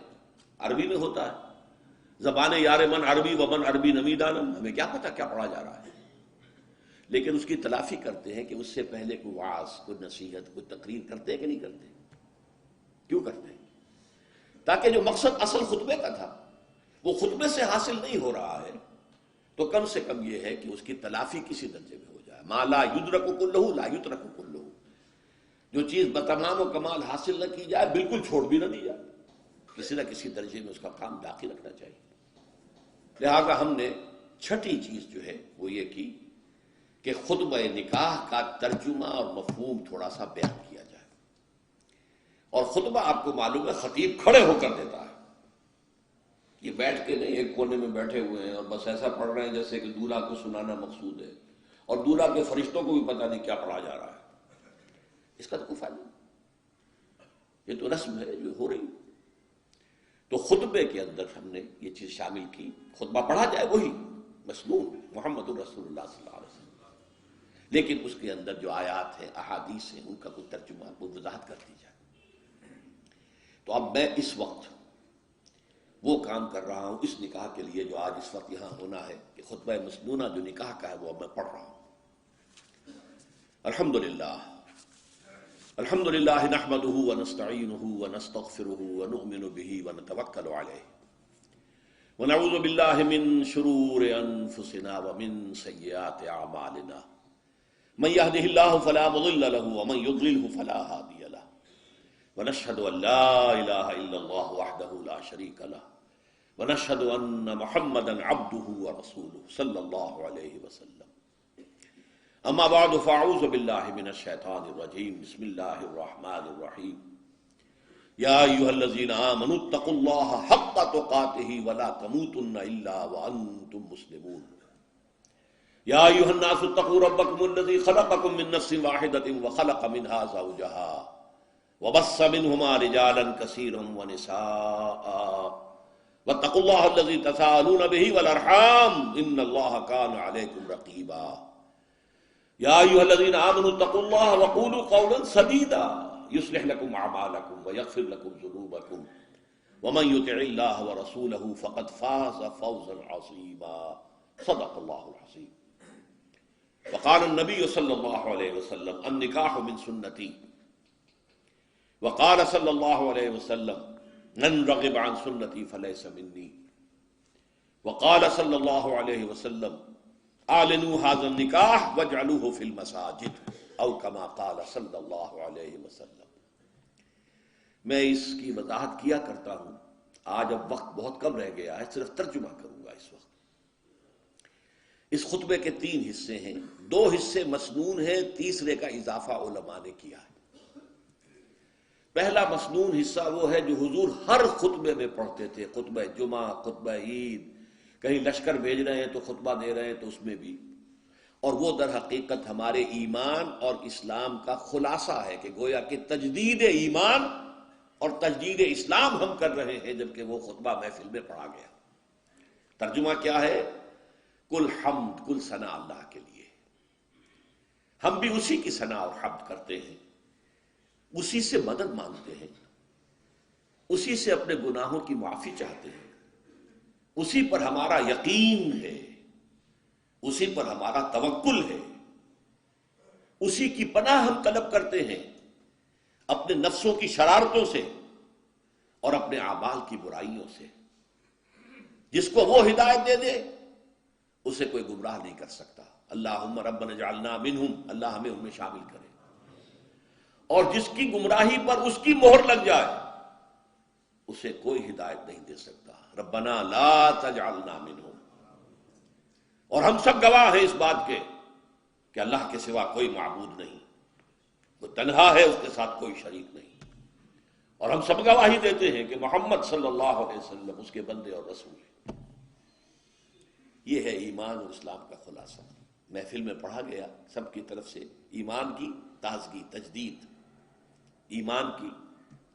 عربی میں ہوتا ہے، زبان یار من عربی ومن عربی نمیدانم، ہمیں کیا پتا کیا پڑھا جا رہا ہے، لیکن اس کی تلافی کرتے ہیں کہ اس سے پہلے کوئی وعظ، کوئی نصیحت، کوئی تقریر کرتے ہیں کہ نہیں کرتے؟ کیوں کرتے ہیں؟ تاکہ جو مقصد اصل خطبے کا تھا وہ خطبے سے حاصل نہیں ہو رہا ہے تو کم سے کم یہ ہے کہ اس کی تلافی کسی درجے میں ہو جائے۔ ما لا یدرک کلہ لا یترک کلہ، جو چیز بتمام و کمال حاصل نہ کی جائے بالکل چھوڑ بھی نہ دی جائے، کسی نہ کسی درجے میں اس کا کام باقی رکھنا چاہیے۔ لہذا ہم نے چھٹی چیز جو ہے وہ یہ کی کہ خطبہ نکاح کا ترجمہ اور مفہوم تھوڑا سا بیان کیا جائے۔ اور خطبہ آپ کو معلوم ہے خطیب کھڑے ہو کر دیتا ہے، یہ بیٹھ کے نہیں ایک کونے میں بیٹھے ہوئے ہیں اور بس ایسا پڑھ رہے ہیں جیسے کہ دولہا کو سنانا مقصود ہے، اور دولہا کے فرشتوں کو بھی پتہ نہیں کیا پڑھا جا رہا ہے، اس کا تو کوئی فائدہ نہیں، یہ تو رسم ہے جو ہو رہی۔ تو خطبے کے اندر ہم نے یہ چیز شامل کی، خطبہ پڑھا جائے وہی مسنون محمد الرسول اللہ صلی اللہ علیہ وسلم، لیکن اس کے اندر جو آیات ہیں، احادیث ہیں، ان کا کوئی ترجمہ، کوئی وضاحت کر دی جائے۔ تو اب میں اس وقت وہ کام کر رہا ہوں اس نکاح کے لیے جو آج اس وقت یہاں ہونا ہے، کہ خطبہ مسنونہ جو نکاح کا ہے وہ اب میں پڑھ رہا ہوں۔ الحمدللہ الحمد للہ نحمده ونستعینه ونستغفره ونؤمن به ونتوکل علیہ ونعوذ باللہ من شرور انفسنا ومن سیئات اعمالنا من يهده الله فلا مضل له ومن يضلله فلا هادي له ونشهد ان لا اله الا الله وحده لا شريك له ونشهد ان محمدا عبده ورسوله صلی اللہ علیہ وسلم. اما بعد فاعوذ باللہ من الشیطان الرجیم. بسم اللہ الرحمن الرحیم. یا ایھا الذین آمنوا اتقوا اللہ حق تقاتہ ولا تموتن الا وانتم مسلمون. یا ایھا الناس اتقوا ربکم الذی خلقکم من نفس واحدۃ وخلق منها زوجها وبث منهما رجالا كثيرا ونساء واتقوا الله الذي تساءلون به والارحام ان الله كان عليكم رقيبا. یا ایھا الذین آمنوا اتقوا اللہ وقولوا قولا سدیدا یصلح لکم اعمالکم ویغفر لکم ذنوبکم ومن یطع اللہ ورسولہ فقد فاز فوزا عظیما. صدق اللہ العظیم. وقال النبی صلی اللہ علیہ وسلم النکاح من سنتی وقال صلی اللہ علیہ وسلم من رغب عن سنتی فلیس منی وقال صلی اللہ علیہ وسلم اعلنوا هذا النکاح واجعلوه في المساجد او كما قال صلی اللہ علیہ وسلم. میں اس کی وضاحت کیا کرتا ہوں. آج اب وقت بہت کم رہ گیا ہے، صرف ترجمہ کروں گا اس وقت. اس خطبے کے 3 حصے ہیں، 2 حصے مسنون ہیں، تیسرے کا اضافہ علماء نے کیا ہے. پہلا مسنون حصہ وہ ہے جو حضور ہر خطبے میں پڑھتے تھے، خطبہ جمعہ، خطبہ عید، کہیں لشکر بھیج رہے ہیں تو خطبہ دے رہے ہیں تو اس میں بھی. اور وہ در حقیقت ہمارے ایمان اور اسلام کا خلاصہ ہے کہ گویا کہ تجدید ایمان اور تجدید اسلام ہم کر رہے ہیں، جبکہ وہ خطبہ محفل میں پڑھا گیا. ترجمہ کیا ہے؟ کل حمد، کل ثنا اللہ کے لیے. ہم بھی اسی کی ثنا اور حمد کرتے ہیں، اسی سے مدد مانگتے ہیں، اسی سے اپنے گناہوں کی معافی چاہتے ہیں، اسی پر ہمارا یقین ہے، اسی پر ہمارا توکل ہے، اسی کی پناہ ہم طلب کرتے ہیں اپنے نفسوں کی شرارتوں سے اور اپنے اعمال کی برائیوں سے. جس کو وہ ہدایت دے دے اسے کوئی گمراہ نہیں کر سکتا. اللہم ربنا اجعلنا منہم، اللہ ہمیں ان میں شامل کرے. اور جس کی گمراہی پر اس کی مہر لگ جائے اسے کوئی ہدایت نہیں دے سکتا. ربنا لا تجعلنا منہم. اور ہم سب گواہ ہیں اس بات کے کہ اللہ کے سوا کوئی معبود نہیں، وہ تنہا ہے، اس کے ساتھ کوئی شریک نہیں. اور ہم سب گواہی دیتے ہیں کہ محمد صلی اللہ علیہ وسلم اس کے بندے اور رسول ہیں. یہ ہے ایمان اور اسلام کا خلاصہ. محفل میں پڑھا گیا سب کی طرف سے ایمان کی تازگی، تجدید. ایمان کی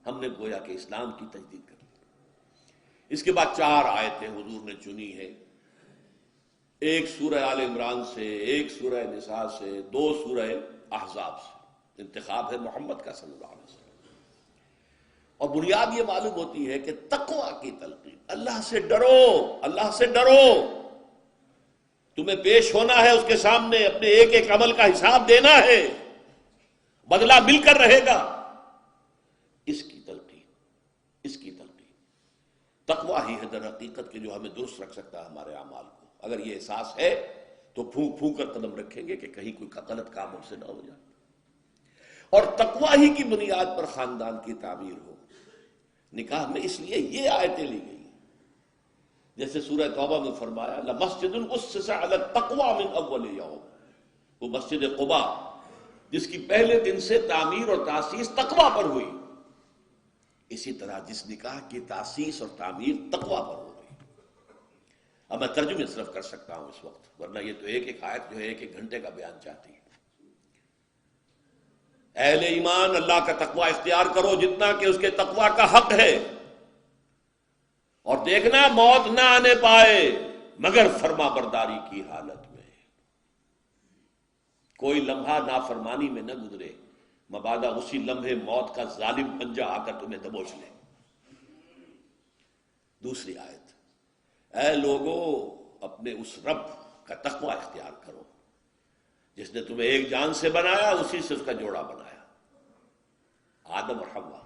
ہم نے گویا کہ اسلام کی تجدید کر. اس کے بعد 4 آیتیں حضور نے چنی ہیں، ایک سورہ آل عمران سے، ایک سورہ نساء سے، 2 سورہ احزاب سے. انتخاب ہے محمد کا صلی اللہ علیہ وسلم. اور بنیاد یہ معلوم ہوتی ہے کہ تقویٰ کی تلقین، اللہ سے ڈرو، اللہ سے ڈرو. تمہیں پیش ہونا ہے اس کے سامنے، اپنے ایک ایک عمل کا حساب دینا ہے، بدلہ مل کر رہے گا. اس کی تلقین، اس کی تلقین. تقویٰ ہی ہے در حقیقت کہ جو ہمیں درست رکھ سکتا ہے ہمارے اعمال کو. اگر یہ احساس ہے تو پھونک پھونک کر قدم رکھیں گے کہ کہیں کوئی غلط کام ہم سے نہ ہو جائے. اور تقویٰ ہی کی بنیاد پر خاندان کی تعمیر ہو. نکاح میں اس لیے یہ آیتیں لی گئی جیسے سورہ توبہ میں فرمایا لمسجد اسس علی التقوی من اول یوم. وہ مسجد قباء جس کی پہلے دن سے تعمیر اور تاسیس تقویٰ پر ہوئی، اسی طرح جس نکاح کی تاسیس اور تعمیر تقویٰ پر ہو گئی. اب میں ترجمے صرف کر سکتا ہوں اس وقت، ورنہ یہ تو ایک ایک آیت جو ہے 1 گھنٹے کا بیان چاہتی ہے. اہل ایمان اللہ کا تقویٰ اختیار کرو جتنا کہ اس کے تقویٰ کا حق ہے، اور دیکھنا موت نہ آنے پائے مگر فرما برداری کی حالت میں. کوئی لمحہ نافرمانی میں نہ گزرے، مبادا اسی لمحے موت کا ظالم پنجہ آ کر تمہیں دبوچ لے. دوسری آیت، اے لوگو اپنے اس رب کا تقویٰ اختیار کرو جس نے تمہیں ایک جان سے بنایا، اسی سے اس کا جوڑا بنایا. آدم اور حوا،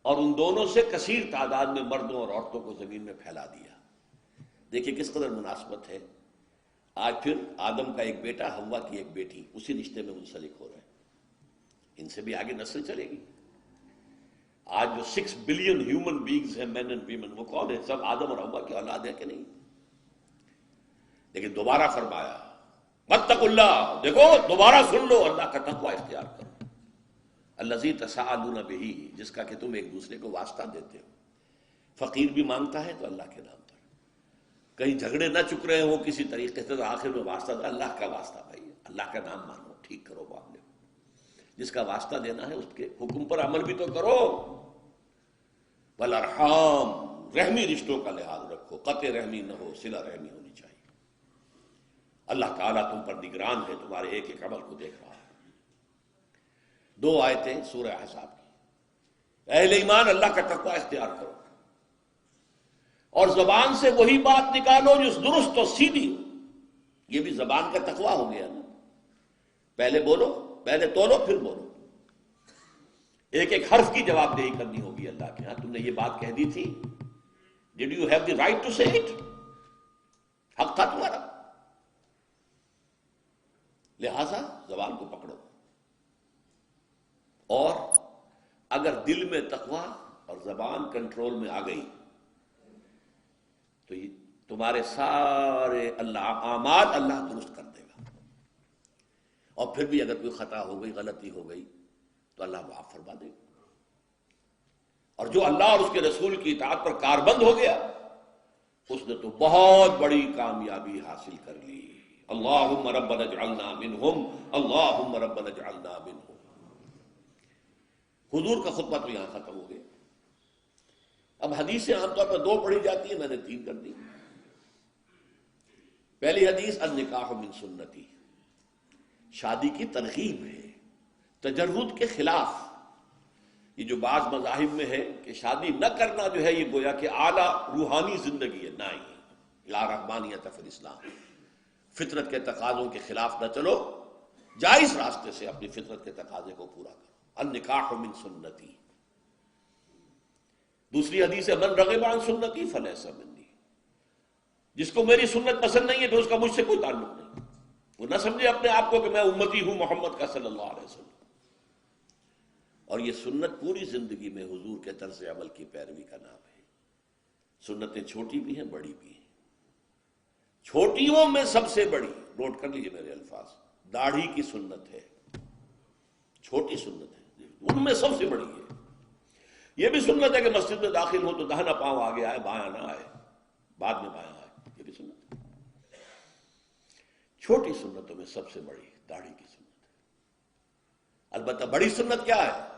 اور ان دونوں سے کثیر تعداد میں مردوں اور عورتوں کو زمین میں پھیلا دیا۔ دیکھیے کس قدر مناسبت ہے۔ آج پھر آدم کا ایک بیٹا، حوا کی ایک بیٹی، اسی رشتے میں منسلک ہو رہے ہیں۔ ان سے بھی آگے نسل چلے گی۔ آج جو 6 بلین ہیومن بینگز ہیں، مین اینڈ ویمن، وہ کون ہیں؟ سب آدم اور حوا کی اولاد ہے کہ نہیں؟ لیکن دوبارہ فرمایا واتقوا اللہ، دیکھو دوبارہ سن لو، اللہ کا تقوی اختیار کرو۔ الذی تساءلون بہ، جس کا کہ تم ایک دوسرے کو واسطہ دیتے ہو۔ فقیر بھی مانگتا ہے تو اللہ کے نام پر، کہیں جھگڑے نہ چک رہے ہوں کسی طریقے سے، تو آخر میں واسطہ دو، اللہ کا واسطہ بھائی، اللہ کا نام مانو، ٹھیک کرو معاملے کو۔ جس کا واسطہ دینا ہے اس کے حکم پر عمل بھی تو کرو۔ والارحام، رحمی رشتوں کا لحاظ رکھو، قطع رحمی نہ ہو، صلہ رحمی ہونی چاہیے۔ اللہ تعالیٰ تم پر نگران ہے، تمہارے ایک ایک عمل کو دیکھ رہا ہے۔ 2 آیتیں سورہ احزاب کی۔ اہل ایمان اللہ کا تقوی اختیار کرو، اور زبان سے وہی بات نکالو جو درست و سیدھی ہو۔ یہ بھی زبان کا تقوی ہو گیا نا، پہلے بولو، پہلے تولو پھر بولو، ایک ایک حرف کی جواب دہی کرنی ہوگی اللہ کے ہاں۔ تم نے یہ بات کہہ دی تھی، dad you have the right to say it? حق تھا تمہارا، لہذا زبان کو پکڑو۔ اور اگر دل میں تقوی اور زبان کنٹرول میں آ گئی تو یہ تمہارے سارے اعمال اللہ درست کر دے گا۔ اور پھر بھی اگر کوئی خطا ہو گئی، غلطی ہو گئی، تو اللہ معاف فرما دے گا۔ اور جو اللہ اور اس کے رسول کی اطاعت پر کاربند ہو گیا، اس نے تو بہت بڑی کامیابی حاصل کر لی۔ اللہم ربنا اجعلنا منہم، اللہم ربنا اجعلنا منہم۔ حضور کا خطبہ تو یہاں ختم ہو گیا۔ اب حدیثیں عام طور پر 2 پڑھی جاتی ہیں، میں نے 3 کر دی۔ پہلی حدیث النکاح من سنتی، شادی کی ترغیب ہے تجرد کے خلاف۔ یہ جو بعض مذاہب میں ہے کہ شادی نہ کرنا جو ہے یہ گویا کہ اعلیٰ روحانی زندگی ہے، نہیں، لا رحمانیت فی الاسلام، فطرت کے تقاضوں کے خلاف نہ چلو، جائز راستے سے اپنی فطرت کے تقاضے کو پورا کرو۔ النکاح من سنتی۔ دوسری حدیث ہے من رغب عن سنتی فلیس منی، جس کو میری سنت پسند نہیں ہے تو اس کا مجھ سے کوئی تعلق نہیں۔ وہ نہ سمجھے اپنے آپ کو کہ میں امتی ہوں محمد کا صلی اللہ علیہ وسلم۔ اور یہ سنت پوری زندگی میں حضور کے طرز عمل کی پیروی کا نام ہے۔ سنتیں چھوٹی بھی ہیں، بڑی بھی ہیں۔ چھوٹیوں میں سب سے بڑی، نوٹ کر لیجیے میرے الفاظ، داڑھی کی سنت ہے، چھوٹی سنت ہے، ان میں سب سے بڑی ہے۔ یہ بھی سنت ہے کہ مسجد میں داخل ہو تو داہنا پاؤں آگے آئے، بایاں نہ آئے، بعد میں بایاں آئے، یہ بھی سنت ہے۔ چھوٹی سنتوں میں سب سے بڑی داڑھی کی سنت ہے۔ البتہ بڑی سنت کیا ہے؟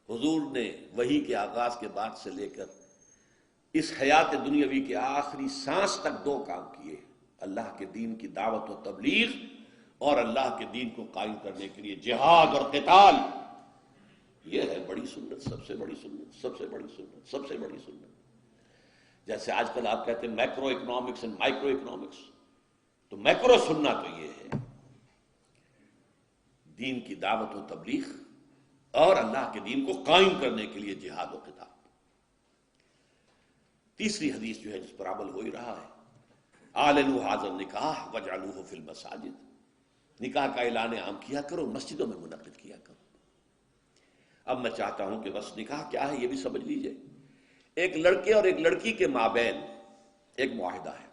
حضور نے وحی کے آغاز کے بعد سے لے کر اس حیات دنیاوی کے آخری سانس تک 2 کام کیے، اللہ کے دین کی دعوت و تبلیغ، اور اللہ کے دین کو قائم کرنے کے لیے جہاد اور قتال۔ یہ ہے بڑی سنت، سب سے بڑی سنت، سب سے بڑی سنت، سب سے بڑی سنت۔ جیسے آج کل آپ کہتے ہیں macro economics and micro economics, تو میکرو سننا تو یہ ہے دین کی دعوت و تبلیغ اور اللہ کے دین کو قائم کرنے کے لیے جہاد و قتال۔ تیسری حدیث جو ہے جس پر عمل ہو ہی رہا ہے، اعلنوا ھذا النکاح واجعلوہ فی المساجد، نکاح کا اعلان عام کیا کرو، مسجدوں میں منعقد کیا کرو۔ اب میں چاہتا ہوں کہ بس نکاح کیا ہے یہ بھی سمجھ لیجئے۔ ایک لڑکے اور ایک لڑکی کے مابین ایک معاہدہ ہے۔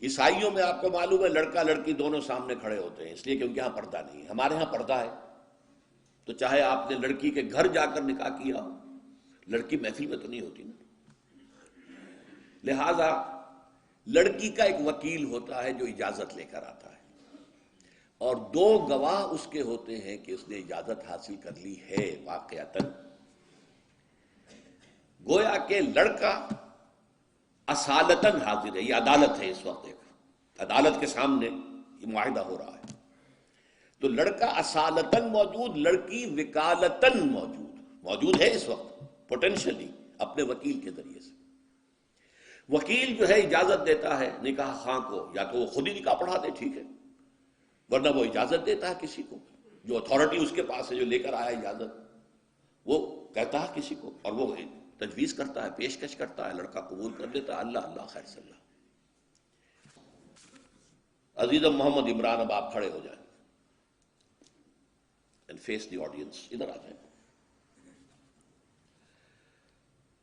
عیسائیوں میں آپ کو معلوم ہے لڑکا لڑکی دونوں سامنے کھڑے ہوتے ہیں، اس لیے کہ ان کے ہاں پردہ نہیں ہے۔ ہمارے ہاں پردہ ہے، تو چاہے آپ نے لڑکی کے گھر جا کر نکاح کیا ہو، لڑکی محفل میں تو نہیں ہوتی نا، لہذا لڑکی کا ایک وکیل ہوتا ہے جو اجازت لے کر آتا ہے، اور 2 گواہ اس کے ہوتے ہیں کہ اس نے اجازت حاصل کر لی ہے واقعتاً۔ گویا کہ لڑکا اصالتاً حاضر ہے، یہ عدالت ہے اس وقت، ایک عدالت کے سامنے یہ معاہدہ ہو رہا ہے، تو لڑکا اصالتاً موجود، لڑکی وکالتاً موجود ہے اس وقت پوٹینشلی اپنے وکیل کے ذریعے سے۔ وکیل جو ہے اجازت دیتا ہے نکاح خواہ کو، یا تو وہ خود ہی نکاح پڑھا دے، ٹھیک ہے، ورنہ وہ اجازت دیتا ہے کسی کو جو اتھارٹی اس کے پاس ہے، جو لے کر آیا اجازت، وہ کہتا ہے کسی کو، اور وہ تجویز کرتا ہے، پیشکش کرتا ہے، لڑکا قبول کر لیتا ہے، اللہ اللہ خیر صلی اللہ۔ عزیزم محمد عمران، اب آپ کھڑے ہو جائیں اینڈ فیس دی آڈینس، ادھر آ جائیں۔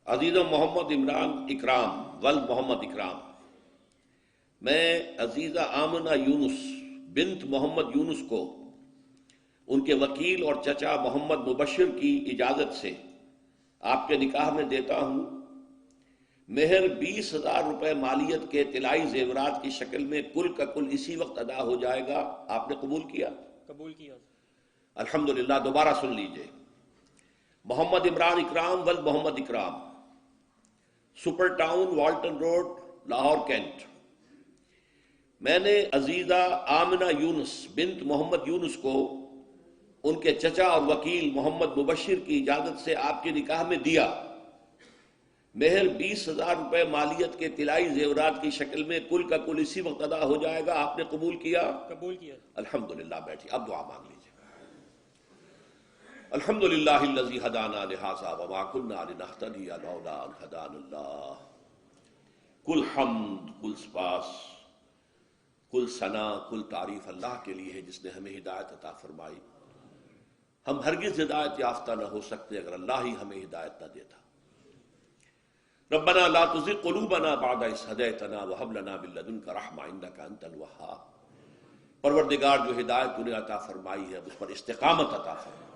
عزیزم محمد عمران اکرام، ولد محمد اکرام، میں عزیزہ آمنہ یونس بنت محمد یونس کو ان کے وکیل اور چچا محمد مبشر کی اجازت سے آپ کے نکاح میں دیتا ہوں۔ مہر 20,000 روپے مالیت کے طلائی زیورات کی شکل میں کل کا کل اسی وقت ادا ہو جائے گا۔ آپ نے قبول کیا؟ قبول کیا۔ الحمدللہ۔ دوبارہ سن لیجئے، محمد عمران اکرام ولد Muhammad Ikram, super town Walton road, Lahore cantt. میں نے عزیزہ آمنہ یونس بنت محمد یونس کو ان کے چچا اور وکیل محمد مبشر کی اجازت سے آپ کے نکاح میں دیا۔ مہر 20,000 روپے مالیت کے طلائی زیورات کی شکل میں کل کا کل اسی وقت ادا ہو جائے گا۔ آپ نے قبول کیا؟ قبول کیا۔ الحمدللہ۔ بیٹھیے، اب دعا مانگ لیجیے۔ الحمدللہ الذی ہدانا لہذا وما کنا لنہتدی لولا ان ہدانا اللہ۔ کل حمد، کل سپاس، کل ثنا، کل تعریف اللہ کے لیے ہے جس نے ہمیں ہدایت عطا فرمائی۔ ہم ہرگز ہدایت یافتہ نہ ہو سکتے اگر اللہ ہی ہمیں ہدایت نہ دیتا۔ ربنا لا تزغ قلوبنا بعد اذ ہدیتنا وہب لنا من لدنک رحمۃ انک انت الوہاب۔ پروردگار، جو ہدایت تو نے عطا فرمائی ہے اس پر استقامت عطا فرما،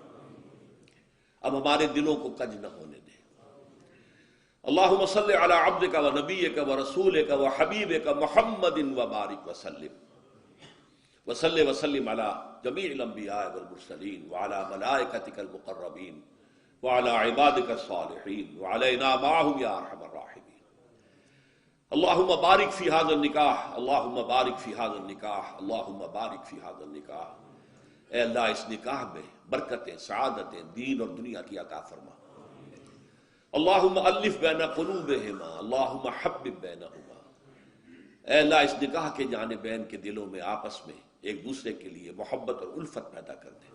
اب ہمارے دلوں کو کج نہ ہونے دے۔ اللہم صل علی عبدک و نبیک و رسولک و حبیبک محمد وبارک وسلم وصلی وسلم علی جمیع الانبیاء والمرسلین وعلی ملائکتک المقربین وعلی عبادک الصالحین وعلینا معہم یا ارحم الراحمین۔ اللہم بارک فی ھذا النکاح، اللہم بارک فی ھذا النکاح، اللہم بارک فی ھذا النکاح۔ اے اللہ، اس نکاح میں برکتیں، سعادتیں دین اور دنیا کی عطا فرما۔ اللہم الف بین قلوبہما، اللہم حبب بینہما۔ اے اللہ، اس نکاح کے جانبین کے دلوں میں آپس میں ایک دوسرے کے لیے محبت اور الفت پیدا کر دے۔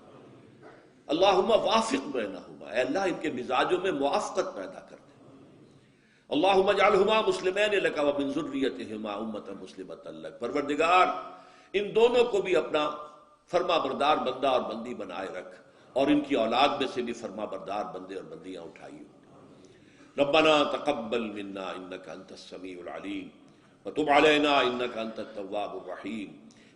اللہم وافق بینہما، اے اللہ ان کے مزاجوں میں موافقت پیدا کر دے۔ اللہم اجعلہما مسلمین لک ومن ذریتہما امۃ مسلمۃ لک۔ پروردگار، ان دونوں کو بھی اپنا فرما بردار بندہ اور بندی بنائے رکھ، اور ان کی اولاد میں سے بھی فرما بردار بندے اور بندیاں اٹھائی۔ ربنا تقبل منا انک انت السمیع العلیم وتب علینا انک انت التواب الرحیم،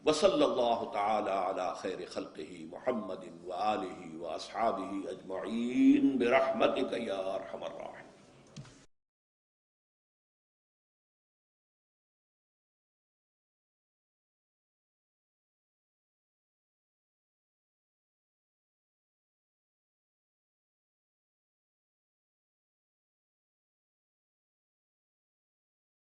وصلی اللہ تعالی علی خیر خلقہ محمد وآلہ واصحابہ اجمعین برحمتک یا ارحم الراحمین۔